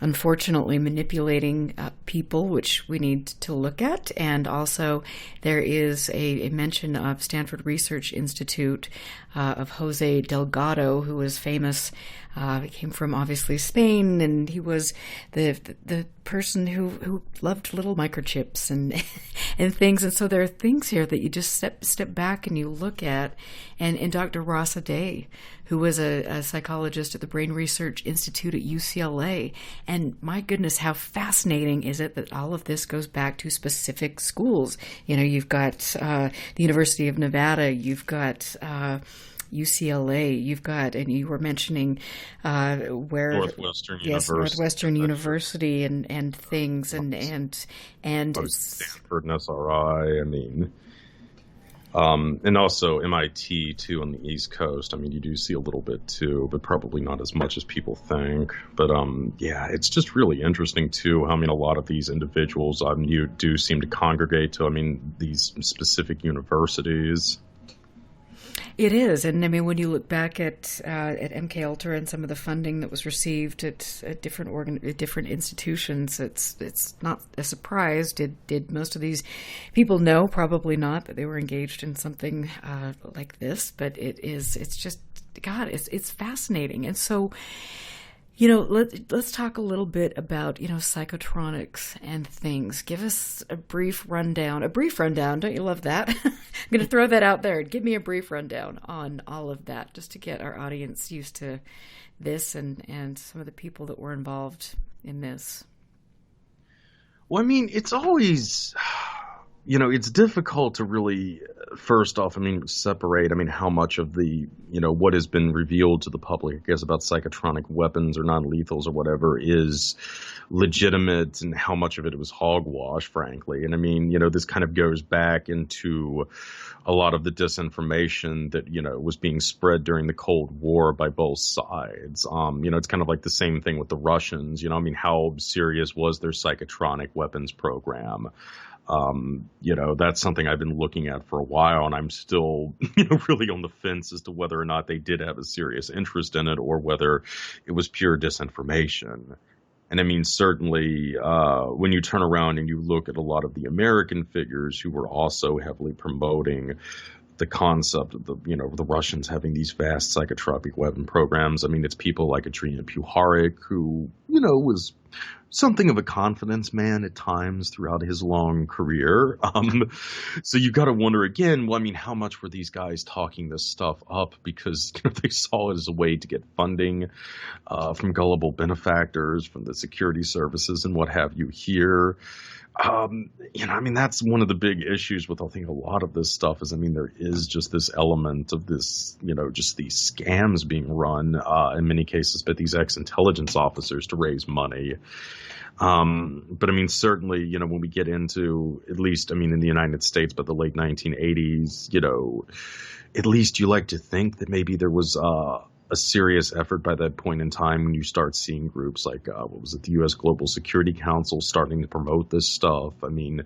S6: unfortunately, manipulating people, which we need to look at. And also there is a mention of Stanford Research Institute of Jose Delgado, who was famous. He came from obviously Spain, and he was the person who loved little microchips things. And so there are things here that you just step back and you look at. And Dr. Rossa Day, who was a psychologist at the Brain Research Institute at UCLA. And my goodness, how fascinating is it that all of this goes back to specific schools? You know, you've got the University of Nevada, you've got UCLA, you've got, and you were mentioning where
S7: Northwestern University.
S6: Yes, Northwestern University and things and
S7: Stanford and SRI. I mean, and also MIT too on the East Coast. I mean, you do see a little bit too, but probably not as much as people think. But yeah, it's just really interesting too. I mean, a lot of these individuals you do seem to congregate to. I mean, these specific universities.
S6: It is, and I mean, when you look back at MKUltra and some of the funding that was received at different institutions, it's not a surprise. Did most of these people know? Probably not, that they were engaged in something like this. But it's just, God, it's fascinating. And so, you know, let's talk a little bit about, you know, psychotronics and things. Give us a brief rundown. Don't you love that? I'm going to throw that out there. Give me a brief rundown on all of that, just to get our audience used to this and some of the people that were involved in this.
S7: Well, I mean, it's always, you know, it's difficult to really, first off, I mean, separate, I mean, how much of the, you know, what has been revealed to the public, I guess, about psychotronic weapons or non-lethals or whatever is legitimate and how much of it was hogwash, frankly. And I mean, you know, this kind of goes back into a lot of the disinformation that, you know, was being spread during the Cold War by both sides. You know, it's kind of like the same thing with the Russians. You know, I mean, how serious was their psychotronic weapons program? You know, that's something I've been looking at for a while, and I'm still, you know, really on the fence as to whether or not they did have a serious interest in it or whether it was pure disinformation. And I mean, certainly, when you turn around and you look at a lot of the American figures who were also heavily promoting the concept of the Russians having these vast psychotropic weapon programs. I mean, it's people like Adrian Puharich, who, you know, was something of a confidence man at times throughout his long career. So you've got to wonder again, well, I mean, how much were these guys talking this stuff up because, you know, they saw it as a way to get funding from gullible benefactors, from the security services and what have you here. You know, I mean, that's one of the big issues with, I think, a lot of this stuff is, I mean, there is just this element of this, you know, just these scams being run in many cases by these ex-intelligence officers to raise money. But I mean, certainly, you know, when we get into, at least, I mean, in the United States, but the late 1980s, you know, at least you like to think that maybe there was a serious effort by that point in time when you start seeing groups like, what was it, the U.S. Global Security Council starting to promote this stuff. I mean,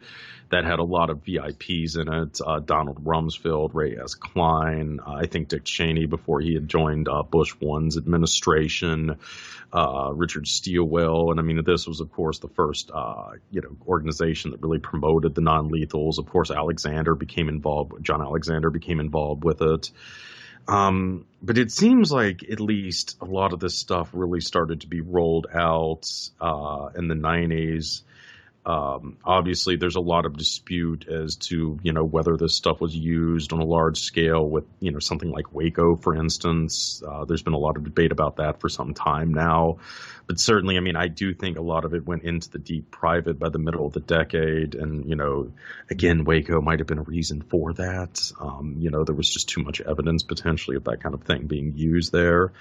S7: that had a lot of VIPs in it. Donald Rumsfeld, Ray S. Klein, I think Dick Cheney before he had joined Bush 1's administration, Richard Stilwell. And I mean, this was, of course, the first, you know, organization that really promoted the non-lethals. Of course, John Alexander became involved with it. But it seems like at least a lot of this stuff really started to be rolled out in the 90s. Obviously, there's a lot of dispute as to, you know, whether this stuff was used on a large scale with, you know, something like Waco, for instance. There's been a lot of debate about that for some time now. But certainly, I mean, I do think a lot of it went into the deep private by the middle of the decade. And, you know, again, Waco might have been a reason for that. You know, there was just too much evidence potentially of that kind of thing being used there.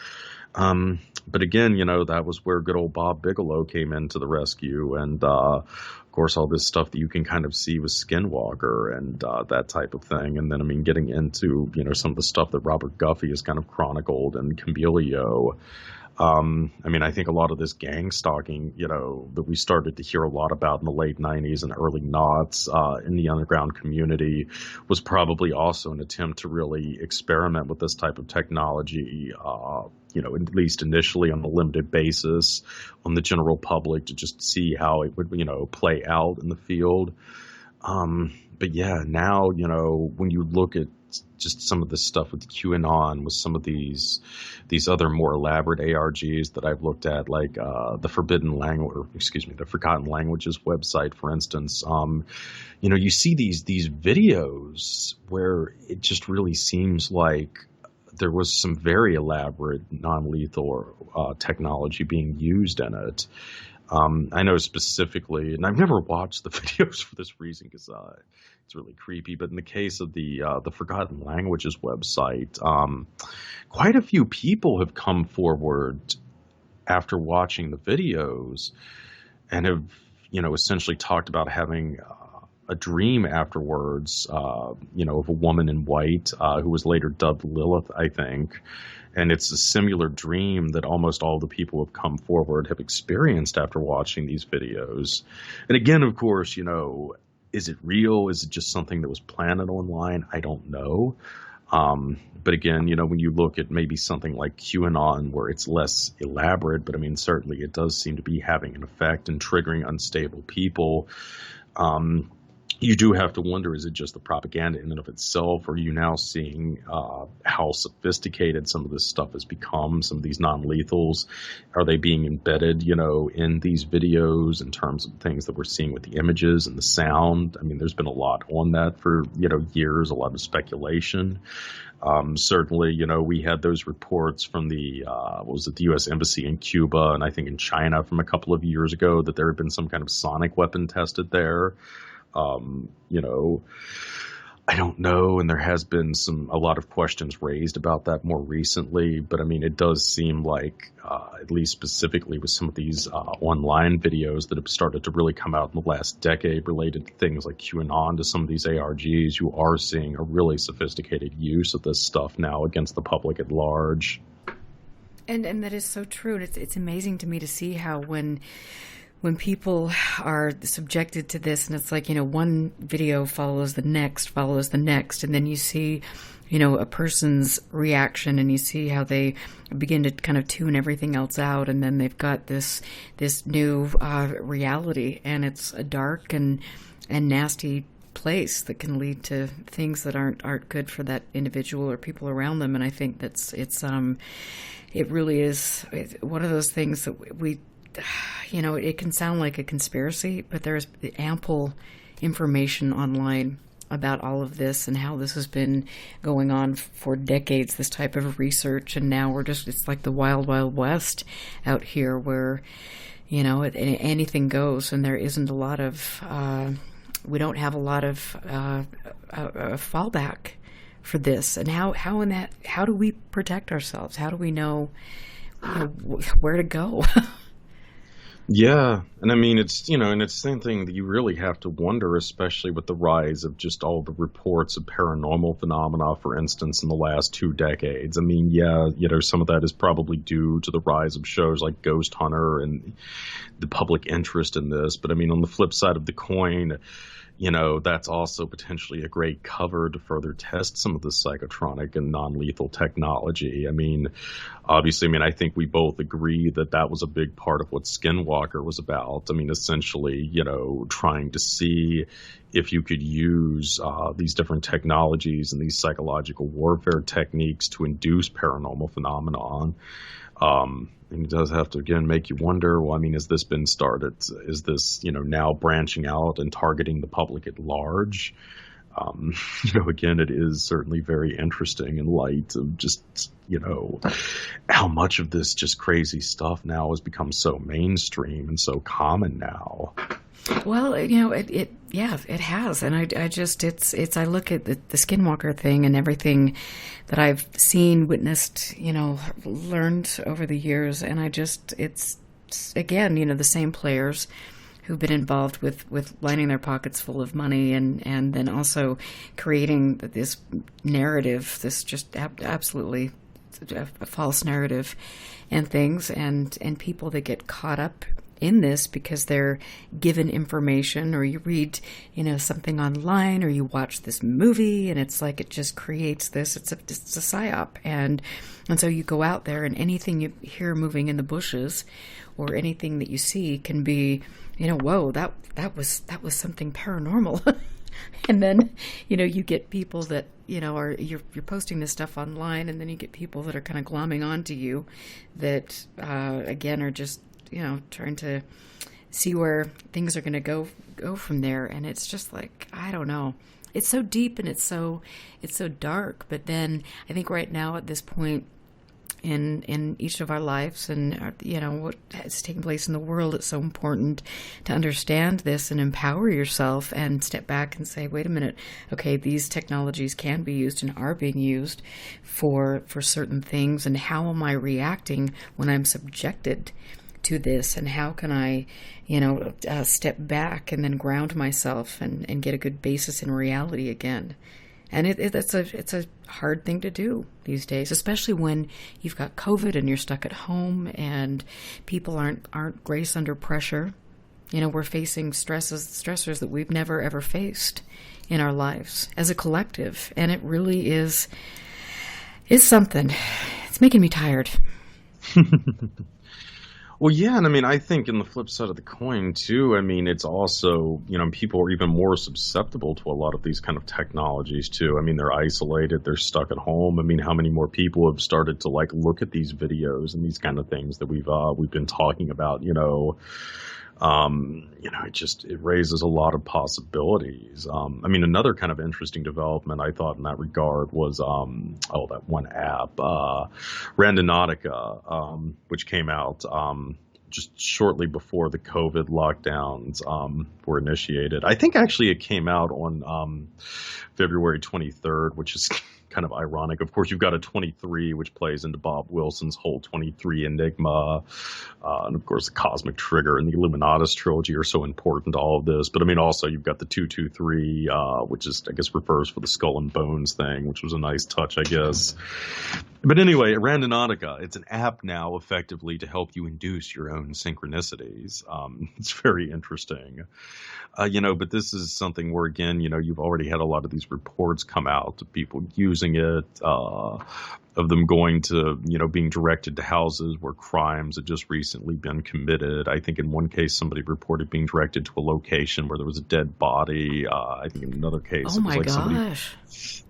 S7: But again, you know, that was where good old Bob Bigelow came into the rescue. And, of course, all this stuff that you can kind of see with Skinwalker and that type of thing. And then, I mean, getting into, you know, some of the stuff that Robert Guffey has kind of chronicled and Cambilio. I mean, I think a lot of this gang stalking, you know, that we started to hear a lot about in the late 90s and early noughts in the underground community was probably also an attempt to really experiment with this type of technology, you know, at least initially on a limited basis on the general public to just see how it would, you know, play out in the field. But yeah, now, you know, when you look at just some of this stuff with QAnon, with some of these other more elaborate ARGs that I've looked at, like the Forgotten Languages website, for instance. You see these videos where it just really seems like there was some very elaborate non-lethal technology being used in it. I know specifically, and I've never watched the videos for this reason because it's really creepy, but in the case of the Forgotten Languages website, quite a few people have come forward after watching the videos and have, essentially talked about having a dream afterwards, of a woman in white who was later dubbed Lilith, I think. And it's a similar dream that almost all the people who have come forward have experienced after watching these videos. And again, of course, is it real? Is it just something that was planted online? I don't know. But again, when you look at maybe something like QAnon, where it's less elaborate, but I mean, certainly it does seem to be having an effect and triggering unstable people. You do have to wonder, is it just the propaganda in and of itself? Or are you now seeing how sophisticated some of this stuff has become, some of these non-lethals? Are they being embedded, in these videos in terms of things that we're seeing with the images and the sound? I mean, there's been a lot on that for, years, a lot of speculation. Certainly, we had those reports from the U.S. Embassy in Cuba and I think in China from a couple of years ago that there had been some kind of sonic weapon tested there. I don't know, and there has been a lot of questions raised about that more recently, but I mean, it does seem like, at least specifically with some of these online videos that have started to really come out in the last decade related to things like QAnon, to some of these ARGs, you are seeing a really sophisticated use of this stuff now against the public at large.
S6: And that is so true. It's amazing to me to see how when people are subjected to this, and it's like, one video follows the next, and then you see, a person's reaction, and you see how they begin to kind of tune everything else out, and then they've got this new reality, and it's a dark and nasty place that can lead to things that aren't good for that individual or people around them. And I think it really is one of those things that we. It can sound like a conspiracy, but there's ample information online about all of this and how this has been going on for decades, this type of research. And now it's like the wild, wild west out here where, anything goes, and there isn't a lot of, we don't have a lot of fallback for this. And how do we protect ourselves? How do we know where to go?
S7: Yeah, and I mean, it's, and it's the same thing that you really have to wonder, especially with the rise of just all the reports of paranormal phenomena, for instance, in the last 2 decades. I mean, yeah, some of that is probably due to the rise of shows like Ghost Hunter and the public interest in this. But I mean, on the flip side of the coin, that's also potentially a great cover to further test some of the psychotronic and non-lethal technology. I mean, obviously, I think we both agree that was a big part of what Skinwalker was about. I mean, essentially, trying to see if you could use these different technologies and these psychological warfare techniques to induce paranormal phenomenon. And it does have to, again, make you wonder, well, I mean, has this been started? Is this, now branching out and targeting the public at large? Again, it is certainly very interesting in light of just, how much of this just crazy stuff now has become so mainstream and so common now.
S6: Well, it has. And I look at the Skinwalker thing and everything that I've seen, witnessed, learned over the years. And it's again, the same players who've been involved with lining their pockets full of money and then also creating this narrative, this just absolutely a false narrative and things, and people that get caught up in this because they're given information, or you read, something online, or you watch this movie, and it's like it just creates this. It's a psyop, and so you go out there, and anything you hear moving in the bushes, or anything that you see can be, whoa, that was something paranormal. And then, you get people that, you're posting this stuff online, and then you get people that are kind of glomming onto you that, again, are just, trying to see where things are going to go from there. And it's just like, I don't know. It's so deep and it's so dark. But then I think right now at this point in each of our lives and, what has taken place in the world, it's so important to understand this and empower yourself and step back and say, wait a minute, okay, these technologies can be used and are being used for certain things. And how am I reacting when I'm subjected to this, and how can I, step back and then ground myself and get a good basis in reality again? And it's a hard thing to do these days, especially when you've got COVID and you're stuck at home and people aren't grace under pressure. We're facing stressors that we've never ever faced in our lives as a collective, and it really is something. It's making me tired.
S7: Well, yeah, and I mean, I think in the flip side of the coin, too, I mean, it's also, people are even more susceptible to a lot of these kind of technologies, too. I mean, they're isolated, they're stuck at home. I mean, how many more people have started to, look at these videos and these kind of things that we've been talking about, it raises a lot of possibilities. I mean, another kind of interesting development I thought in that regard was, that one app, Randonautica, which came out, just shortly before the COVID lockdowns, were initiated. I think actually it came out on, February 23rd, which is kind of ironic. Of course, you've got a 23, which plays into Bob Wilson's whole 23 enigma. And of course, the Cosmic Trigger and the Illuminatus trilogy are so important to all of this. But I mean, also you've got the 223, which is, I guess, refers for the Skull and Bones thing, which was a nice touch, I guess. But anyway, Randonautica, it's an app now effectively to help you induce your own synchronicities. It's very interesting. But this is something where, again, you've already had a lot of these reports come out of people using it, of them going to, being directed to houses where crimes had just recently been committed. I think in one case, somebody reported being directed to a location where there was a dead body. I think in another case,
S6: oh my gosh.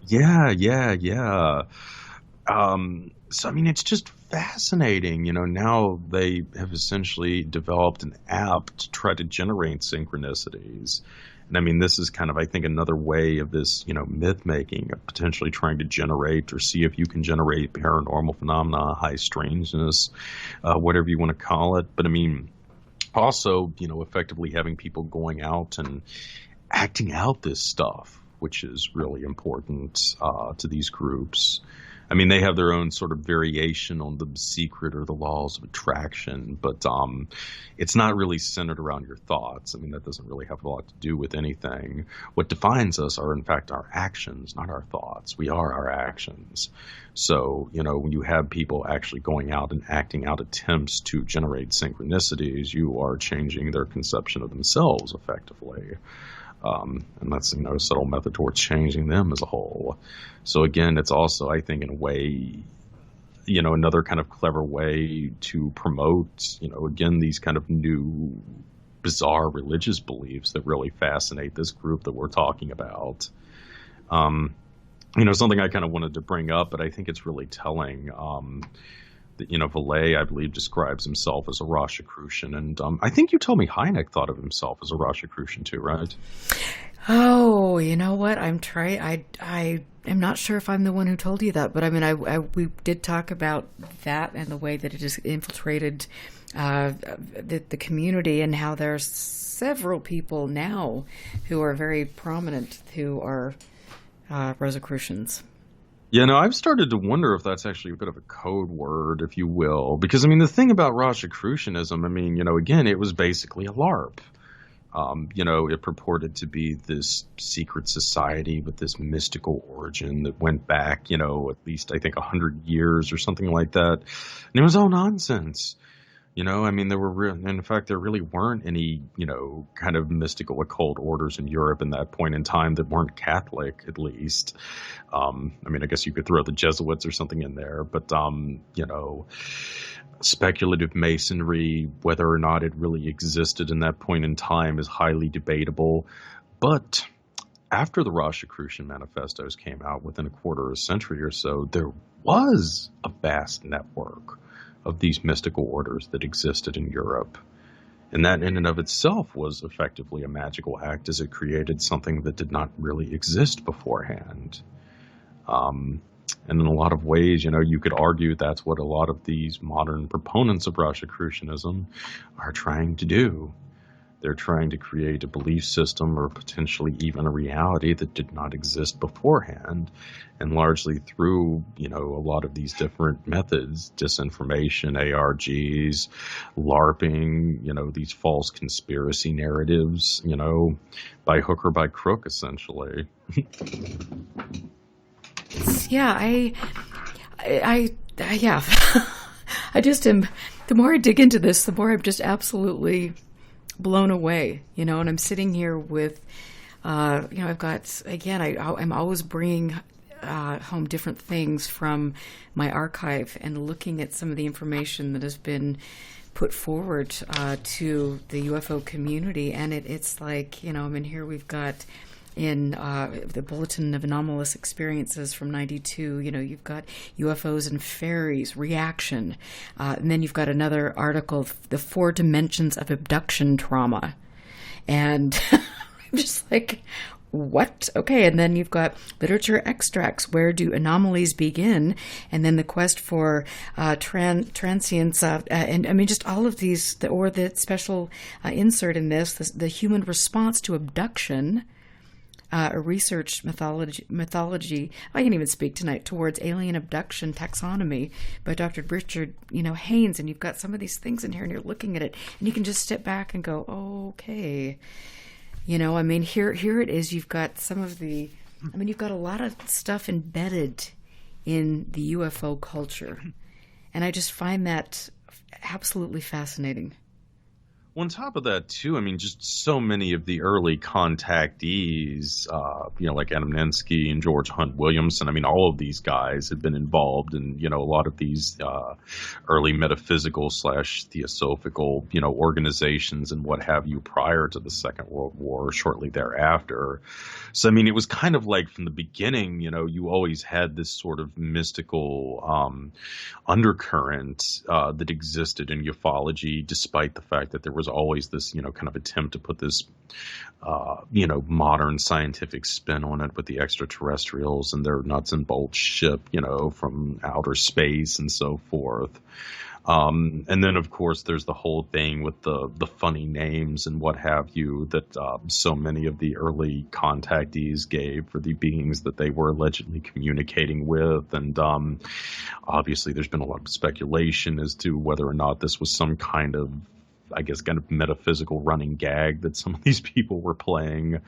S7: Yeah. So, I mean, it's just fascinating. Now they have essentially developed an app to try to generate synchronicities. And I mean, this is kind of, I think, another way of this, myth making, of potentially trying to generate or see if you can generate paranormal phenomena, high strangeness, whatever you want to call it. But I mean, also, effectively having people going out and acting out this stuff, which is really important to these groups. I mean, they have their own sort of variation on the secret or the laws of attraction, but it's not really centered around your thoughts. I mean, that doesn't really have a lot to do with anything. What defines us are, in fact, our actions, not our thoughts. We are our actions. So, when you have people actually going out and acting out attempts to generate synchronicities, you are changing their conception of themselves effectively. And that's, a subtle method towards changing them as a whole. So again, it's also, I think, in a way, another kind of clever way to promote, again, these kind of new, bizarre religious beliefs that really fascinate this group that we're talking about. Something I kind of wanted to bring up, but I think it's really telling. Valet, I believe, describes himself as a Rosicrucian, and I think you told me Hynek thought of himself as a Rosicrucian too, right?
S6: Oh, you know what? I am not sure if I'm the one who told you that, but I mean, we did talk about that and the way that it has infiltrated the community, and how there's several people now who are very prominent who are Rosicrucians.
S7: Yeah, no, I've started to wonder if that's actually a bit of a code word, if you will. Because, I mean, the thing about Rosicrucianism, I mean, again, it was basically a LARP. It purported to be this secret society with this mystical origin that went back, at least, I think, 100 years or something like that. And it was all nonsense. I mean, there really weren't any, kind of mystical occult orders in Europe in that point in time that weren't Catholic, at least. I mean, I guess you could throw the Jesuits or something in there, but, speculative masonry, whether or not it really existed in that point in time, is highly debatable. But after the Rosicrucian manifestos came out within a quarter of a century or so, there was a vast network of these mystical orders that existed in Europe. And that in and of itself was effectively a magical act, as it created something that did not really exist beforehand. And in a lot of ways, you could argue that's what a lot of these modern proponents of Rosicrucianism are trying to do. They're trying to create a belief system or potentially even a reality that did not exist beforehand, and largely through, a lot of these different methods, disinformation, ARGs, LARPing, these false conspiracy narratives, by hook or by crook, essentially.
S6: Yeah, yeah. I just am, the more I dig into this, the more I'm just absolutely blown away, and I'm sitting here with, I've got, again, I'm always bringing home different things from my archive and looking at some of the information that has been put forward to the UFO community. And it's like, here we've got in the Bulletin of Anomalous Experiences from 92, you've got UFOs and fairies, reaction. And then you've got another article, The 4 Dimensions of Abduction Trauma. And I'm just like, what? Okay, and then you've got literature extracts. Where do anomalies begin? And then the quest for transience, and I mean, just all of these, or the special insert in this, the human response to abduction, a research mythology, I can even speak tonight, towards alien abduction taxonomy by Dr. Richard, Haynes. And you've got some of these things in here, and you're looking at it, and you can just step back and go, oh, okay. I mean, here it is. You've got you've got a lot of stuff embedded in the UFO culture. And I just find that absolutely fascinating.
S7: Well, on top of that, too, I mean, just so many of the early contactees, like Adam Nensky and George Hunt Williamson, I mean, all of these guys have been involved in, a lot of these early metaphysical / theosophical, organizations and what have you prior to the Second World War, shortly thereafter. So, I mean, it was kind of like from the beginning, you always had this sort of mystical undercurrent that existed in ufology, despite the fact that there was always this, kind of attempt to put this, modern scientific spin on it with the extraterrestrials and their nuts and bolts ship, from outer space and so forth. And then, of course, there's the whole thing with the funny names and what have you that so many of the early contactees gave for the beings that they were allegedly communicating with. And obviously, there's been a lot of speculation as to whether or not this was some kind of, kind of metaphysical running gag that some of these people were playing.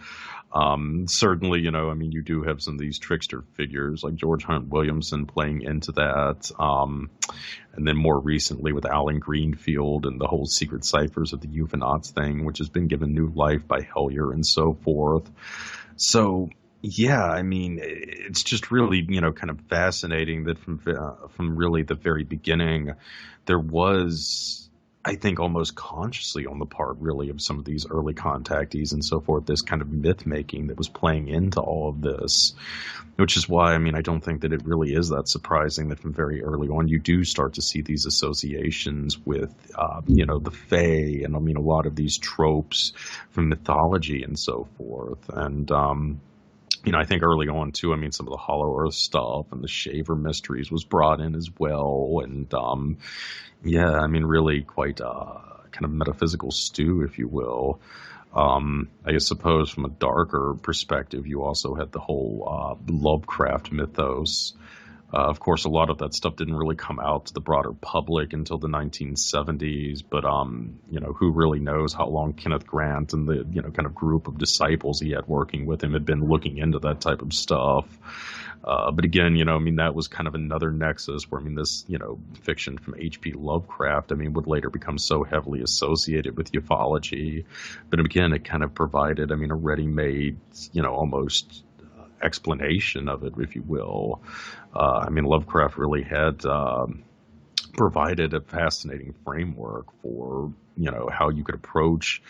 S7: Certainly, you do have some of these trickster figures like George Hunt Williamson playing into that. And then more recently with Alan Greenfield and the whole secret ciphers of the UFOnauts thing, which has been given new life by Hellier and so forth. So, yeah, I mean, it's just really, kind of fascinating that from really the very beginning, there was, I think, almost consciously on the part really of some of these early contactees and so forth, this kind of myth making that was playing into all of this, which is why, I don't think that it really is that surprising that from very early on you do start to see these associations with, the Fae and a lot of these tropes from mythology and so forth. And, I think early on, too, some of the Hollow Earth stuff and the Shaver mysteries was brought in as well. And, really quite kind of metaphysical stew, if you will. I suppose from a darker perspective, you also had the whole Lovecraft mythos. Of course, a lot of that stuff didn't really come out to the broader public until the 1970s, but, who really knows how long Kenneth Grant and the, kind of group of disciples he had working with him had been looking into that type of stuff. But again, that was kind of another nexus where, this, fiction from H.P. Lovecraft, would later become so heavily associated with ufology. But again, it kind of provided, a ready-made, almost explanation of it, if you will. Lovecraft really had provided a fascinating framework for, how you could approach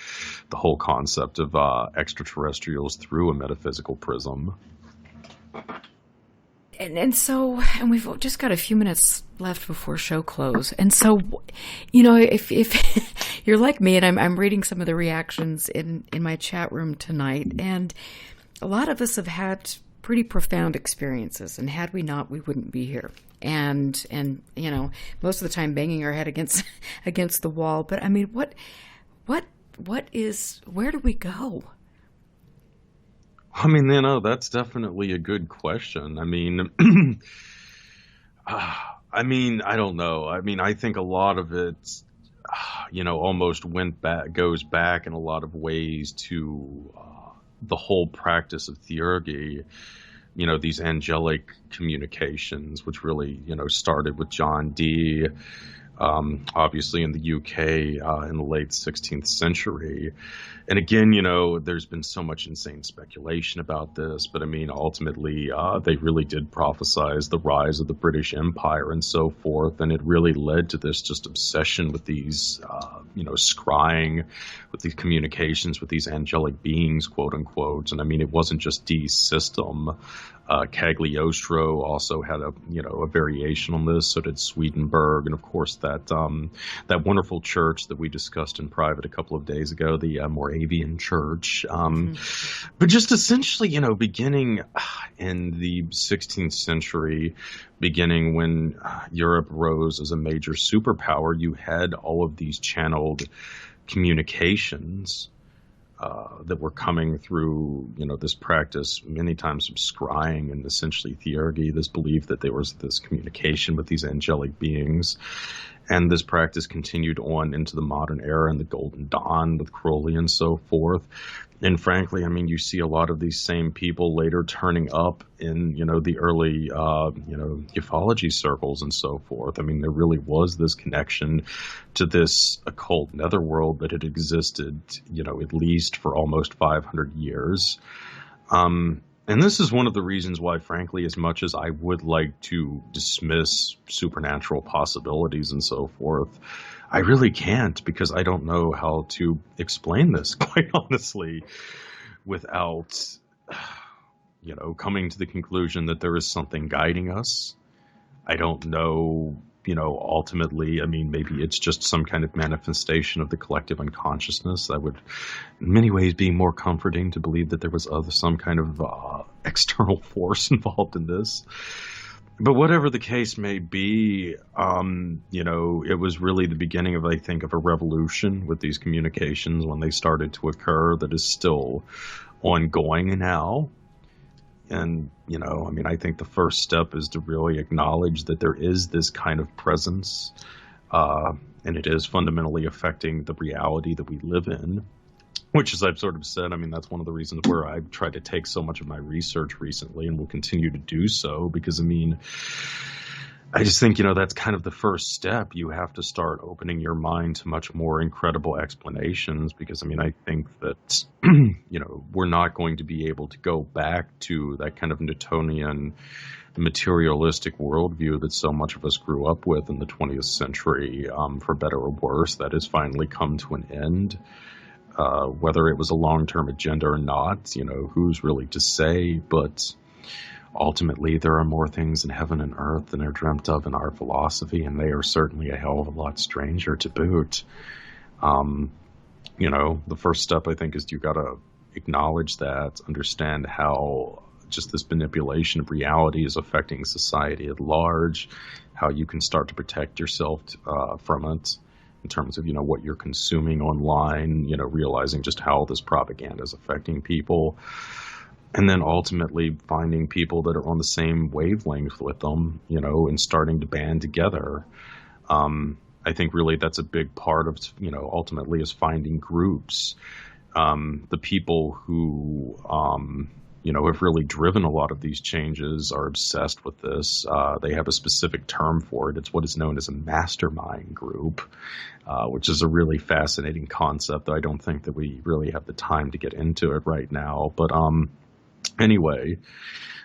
S7: the whole concept of extraterrestrials through a metaphysical prism.
S6: And we've just got a few minutes left before show close. And so, if you're like me, and I'm reading some of the reactions in my chat room tonight, and a lot of us have had pretty profound experiences, and had we not, we wouldn't be here. And most of the time banging our head against the wall. But I mean, where do we go?
S7: I mean, that's definitely a good question. I mean, I don't know. I mean, I think a lot of it, almost goes back in a lot of ways to the whole practice of theurgy, these angelic communications, which really, started with John Dee, obviously in the UK in the late 16th century. And again, there's been so much insane speculation about this, but I mean, ultimately, they really did prophesize the rise of the British Empire and so forth, and it really led to this just obsession with these, scrying, with these communications with these angelic beings, quote unquote. And I mean, it wasn't just Dee's system. Cagliostro also had a variation on this. So did Swedenborg, and of course that wonderful church that we discussed in private a couple of days ago, the Moravian Church. But just essentially, beginning in the 16th century, beginning when Europe rose as a major superpower, you had all of these channeled communications that were coming through, this practice, many times of scrying and essentially theurgy, this belief that there was this communication with these angelic beings. And this practice continued on into the modern era and the Golden Dawn with Crowley and so forth. And frankly, I mean, you see a lot of these same people later turning up in, the early, ufology circles and so forth. I mean, there really was this connection to this occult netherworld that had existed, at least for almost 500 years. And this is one of the reasons why, frankly, as much as I would like to dismiss supernatural possibilities and so forth, I really can't, because I don't know how to explain this, quite honestly, without, coming to the conclusion that there is something guiding us. I don't know, ultimately, I mean, maybe it's just some kind of manifestation of the collective unconsciousness. That would, in many ways, be more comforting to believe that there was some kind of external force involved in this. But whatever the case may be, it was really the beginning of, I think, of a revolution with these communications when they started to occur that is still ongoing now. And, I think the first step is to really acknowledge that there is this kind of presence, and it is fundamentally affecting the reality that we live in, which, as I've sort of said, that's one of the reasons where I've tried to take so much of my research recently and will continue to do so, because, I just think, that's kind of the first step. You have to start opening your mind to much more incredible explanations, because, I think that, we're not going to be able to go back to that kind of Newtonian materialistic worldview that so much of us grew up with in the 20th century, for better or worse. That has finally come to an end. Whether it was a long-term agenda or not, who's really to say, but ultimately, there are more things in heaven and earth than are dreamt of in our philosophy, and they are certainly a hell of a lot stranger to boot. The first step, I think, is you got to acknowledge that, understand how just this manipulation of reality is affecting society at large, how you can start to protect yourself from it in terms of, what you're consuming online, realizing just how this propaganda is affecting people. And then ultimately finding people that are on the same wavelength with them, and starting to band together. I think really that's a big part of, ultimately is finding groups. The people who, have really driven a lot of these changes are obsessed with this. They have a specific term for it. It's what is known as a mastermind group, which is a really fascinating concept that I don't think that we really have the time to get into it right now. But, Anyway,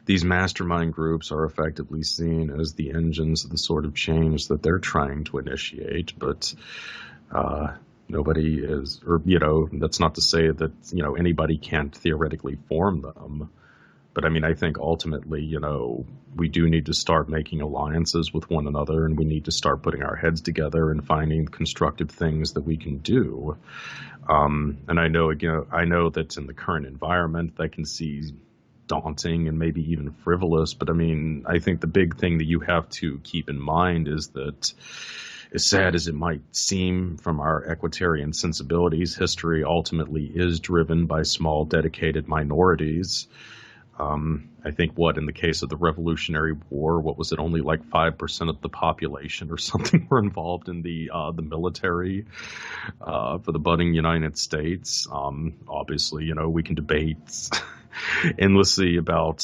S7: these mastermind groups are effectively seen as the engines of the sort of change that they're trying to initiate, but nobody is, or, that's not to say that, anybody can't theoretically form them. But I mean, I think ultimately, we do need to start making alliances with one another, and we need to start putting our heads together and finding constructive things that we can do. And I know that in the current environment that can seem daunting and maybe even frivolous, but I mean, I think the big thing that you have to keep in mind is that, as sad as it might seem from our equitarian sensibilities, history ultimately is driven by small, dedicated minorities. I think in the case of the Revolutionary War, what was it, only like 5% of the population or something were involved in the military for the budding United States. Obviously, we can debate endlessly about,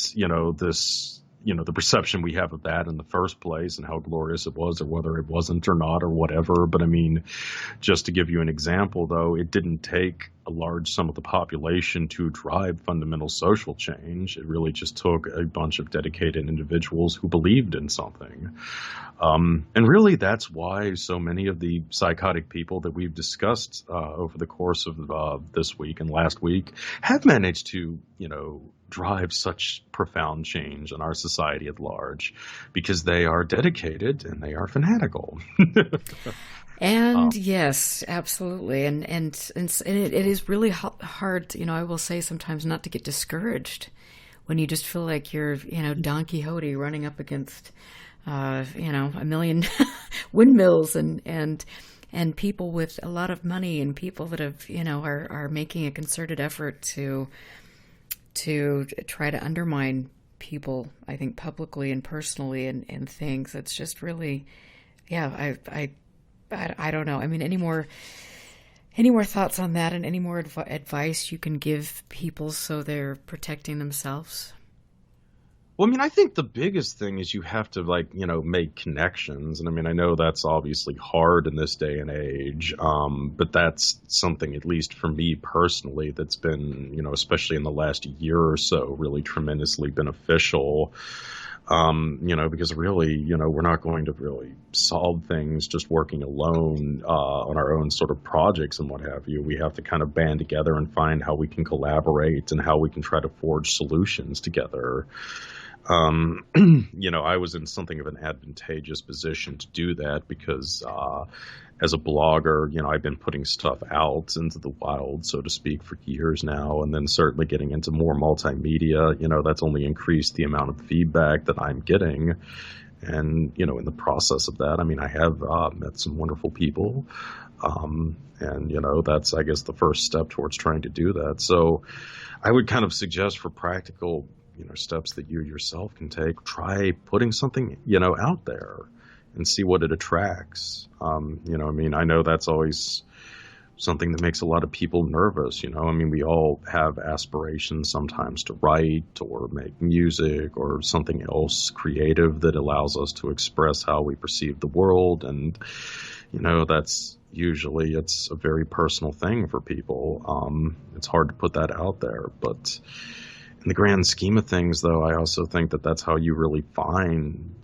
S7: this, the perception we have of that in the first place and how glorious it was, or whether it wasn't or not or whatever. But I mean, just to give you an example, though, it didn't take a large sum of the population to drive fundamental social change. It really just took a bunch of dedicated individuals who believed in something. And really, that's why so many of the psychotic people that we've discussed over the course of this week and last week have managed to, drive such profound change in our society at large, because they are dedicated and they are fanatical.
S6: And yes, absolutely. And it is really hard, I will say sometimes, not to get discouraged when you just feel like you're, Don Quixote running up against, a million windmills and people with a lot of money, and people that have, are making a concerted effort to try to undermine people, I think, publicly and personally and things. It's just really, I don't know. I mean, any more thoughts on that, and any more advice you can give people so they're protecting themselves?
S7: Well, I mean, I think the biggest thing is you have to, make connections. And I mean, I know that's obviously hard in this day and age, but that's something, at least for me personally, that's been, especially in the last year or so, really tremendously beneficial. Because really, we're not going to really solve things just working alone on our own sort of projects and what have you. We have to kind of band together and find how we can collaborate and how we can try to forge solutions together. I was in something of an advantageous position to do that because as a blogger, I've been putting stuff out into the wild, so to speak, for years now. And then certainly getting into more multimedia, that's only increased the amount of feedback that I'm getting. And, in the process of that, I mean, I have met some wonderful people. And, that's, I guess, the first step towards trying to do that. So I would kind of suggest for practical steps that you yourself can take, try putting something, out there and see what it attracts. I mean, I know that's always something that makes a lot of people nervous. I mean, we all have aspirations sometimes to write or make music or something else creative that allows us to express how we perceive the world. And, that's usually, it's a very personal thing for people. It's hard to put that out there, but in the grand scheme of things, though, I also think that that's how you really find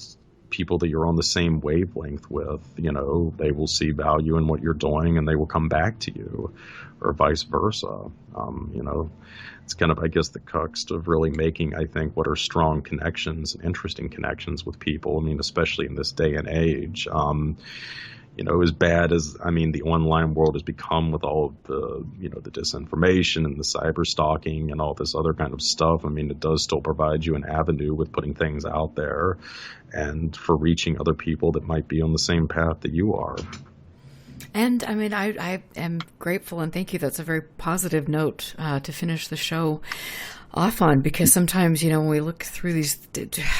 S7: people that you're on the same wavelength with. They will see value in what you're doing and they will come back to you, or vice versa. It's kind of, I guess, the crux of really making, I think, what are strong connections and interesting connections with people. I mean, especially in this day and age. As bad as, the online world has become with all of the, the disinformation and the cyber stalking and all this other kind of stuff, I mean, it does still provide you an avenue with putting things out there and for reaching other people that might be on the same path that you are.
S6: And I mean, I am grateful and thank you. That's a very positive note to finish the show off on, because sometimes, when we look through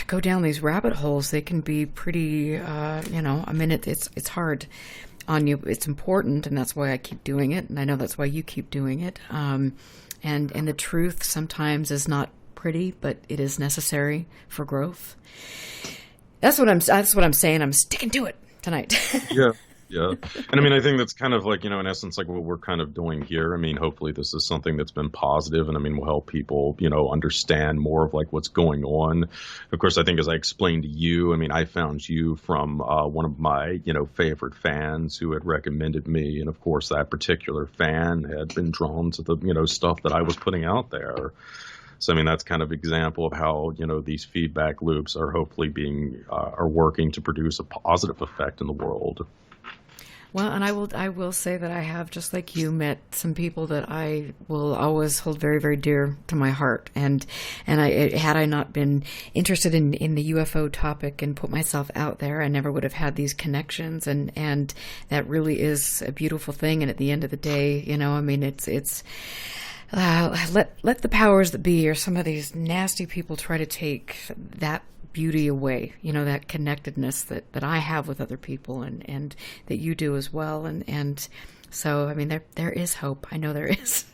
S6: go down these rabbit holes, they can be pretty, it's hard on you. It's important, and that's why I keep doing it, and I know that's why you keep doing it. And the truth sometimes is not pretty, but it is necessary for growth. That's what I'm saying. I'm sticking to it tonight.
S7: Yeah. Yeah. And I mean, I think that's kind of like, in essence, like what we're kind of doing here. I mean, hopefully this is something that's been positive, and I mean, will help people, understand more of like what's going on. Of course, I think as I explained to you, I mean, I found you from one of my, favorite fans who had recommended me. And of course, that particular fan had been drawn to the, stuff that I was putting out there. So, I mean, that's kind of example of how, these feedback loops are hopefully are working to produce a positive effect in the world.
S6: Well, and I will say that I have, just like you, met some people that I will always hold very, very dear to my heart. And had I not been interested in the UFO topic and put myself out there, I never would have had these connections. And that really is a beautiful thing. And at the end of the day, I mean, it's let the powers that be, or some of these nasty people, try to take that beauty away, that connectedness that I have with other people and that you do as well. And so, I mean, there is hope. I know there is.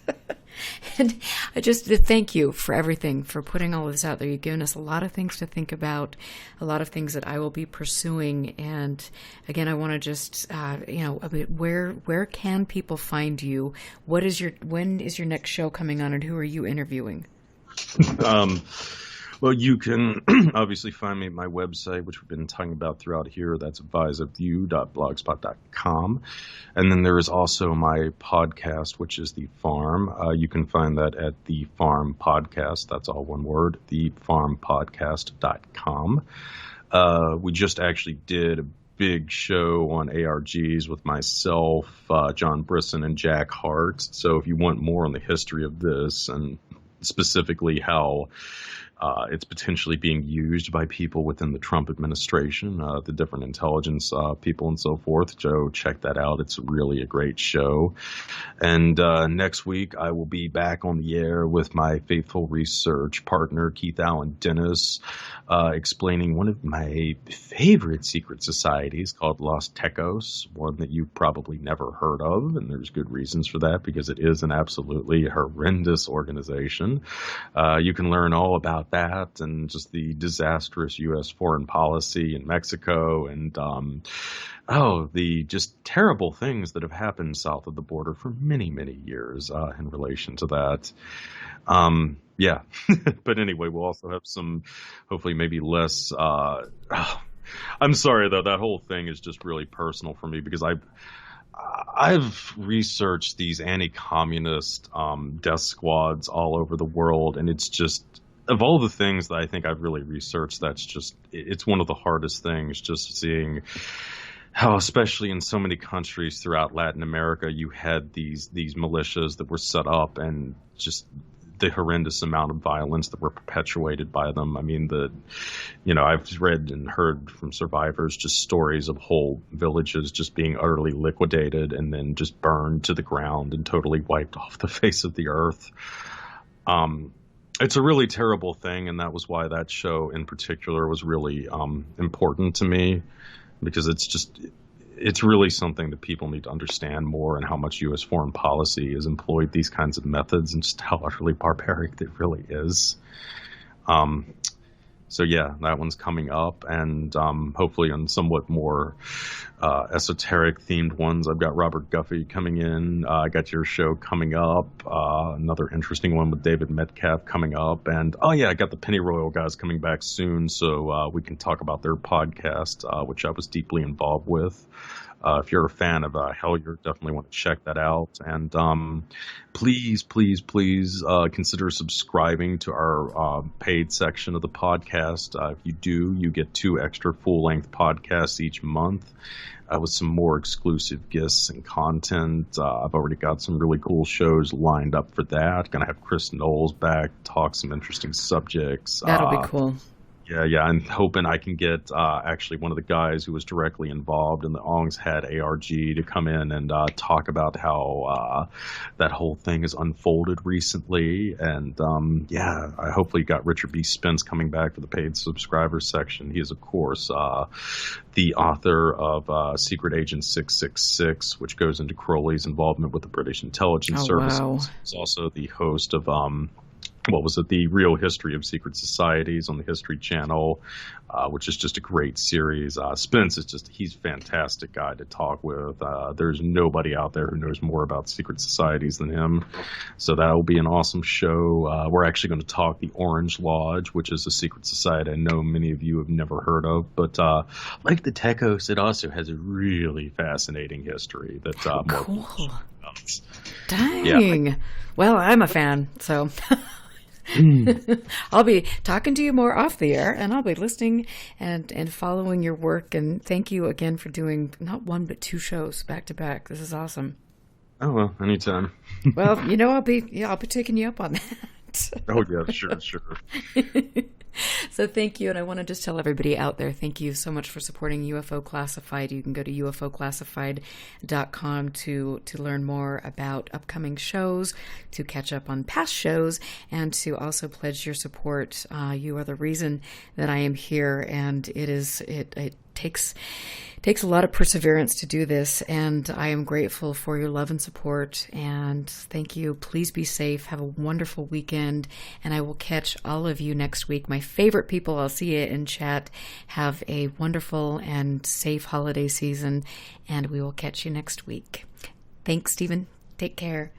S6: And I just thank you for everything, for putting all of this out there. You've given us a lot of things to think about, a lot of things that I will be pursuing. And again, I want to just, where can people find you? When is your next show coming on, and who are you interviewing?
S7: Well, you can obviously find me at my website, which we've been talking about throughout here. That's visaview.blogspot.com. And then there is also my podcast, which is The Farm. You can find that at The Farm Podcast. That's all one word, thefarmpodcast.com. We just actually did a big show on ARGs with myself, John Brisson, and Jack Hart. So if you want more on the history of this, and specifically how it's potentially being used by people within the Trump administration, the different intelligence people and so forth, Joe, check that out. It's really a great show. And next week, I will be back on the air with my faithful research partner, Keith Allen Dennis, explaining one of my favorite secret societies called Los Tecos, one that you've probably never heard of. And there's good reasons for that, because it is an absolutely horrendous organization. You can learn all about that and just the disastrous U.S. foreign policy in Mexico and the just terrible things that have happened south of the border for many, many years in relation to that. Yeah. But anyway, we'll also have some, hopefully maybe less, I'm sorry though, that whole thing is just really personal for me, because I've researched these anti-communist death squads all over the world, and it's just, of all the things that I think I've really researched, it's one of the hardest things, just seeing how, especially in so many countries throughout Latin America, you had these militias that were set up, and just the horrendous amount of violence that were perpetuated by them. I mean, I've read and heard from survivors just stories of whole villages just being utterly liquidated and then just burned to the ground and totally wiped off the face of the earth. It's a really terrible thing, and that was why that show in particular was really important to me, because it's really something that people need to understand more, and how much U.S. foreign policy has employed these kinds of methods, and just how utterly barbaric it really is. So yeah, that one's coming up, and hopefully on somewhat more esoteric themed ones. I've got Robert Guffey coming in. I got your show coming up. Another interesting one with David Metcalf coming up, and I got the Pennyroyal guys coming back soon, so we can talk about their podcast, which I was deeply involved with. If you're a fan of Hellier, definitely want to check that out. And please consider subscribing to our paid section of the podcast. If you do, you get 2 extra full-length podcasts each month with some more exclusive guests and content. I've already got some really cool shows lined up for that. Going to have Chris Knowles back, talk some interesting subjects.
S6: That'll be cool.
S7: Yeah, I'm hoping I can get actually one of the guys who was directly involved in the Ong's Head ARG to come in and talk about how that whole thing has unfolded recently. And I hopefully got Richard B. Spence coming back for the paid subscribers section. He is, of course, the author of Secret Agent 666, which goes into Crowley's involvement with the British intelligence services.
S6: Wow.
S7: He's also the host of what was it, The Real History of Secret Societies on the History Channel, which is just a great series. Spence he's a fantastic guy to talk with. There's nobody out there who knows more about secret societies than him. So that will be an awesome show. We're actually going to talk the Orange Lodge, which is a secret society I know many of you have never heard of. But like the Techos, it also has a really fascinating history that more
S6: cool.
S7: people.
S6: Dang. Yeah. Well, I'm a fan, so... I'll be talking to you more off the air, and I'll be listening and following your work. And thank you again for doing not one but 2 shows back to back. This is awesome.
S7: Oh well, anytime.
S6: Well, I'll be taking you up on that.
S7: Oh yeah, sure.
S6: So thank you, and I want to just tell everybody out there, thank you so much for supporting UFO Classified. You can go to UFOclassified.com to learn more about upcoming shows, to catch up on past shows, and to also pledge your support. You are the reason that I am here, and it takes a lot of perseverance to do this, and I am grateful for your love and support, and thank you. Please be safe. Have a wonderful weekend, and I will catch all of you next week. My favorite people, I'll see you in chat. Have a wonderful and safe holiday season, and we will catch you next week. Thanks, Stephen. Take care.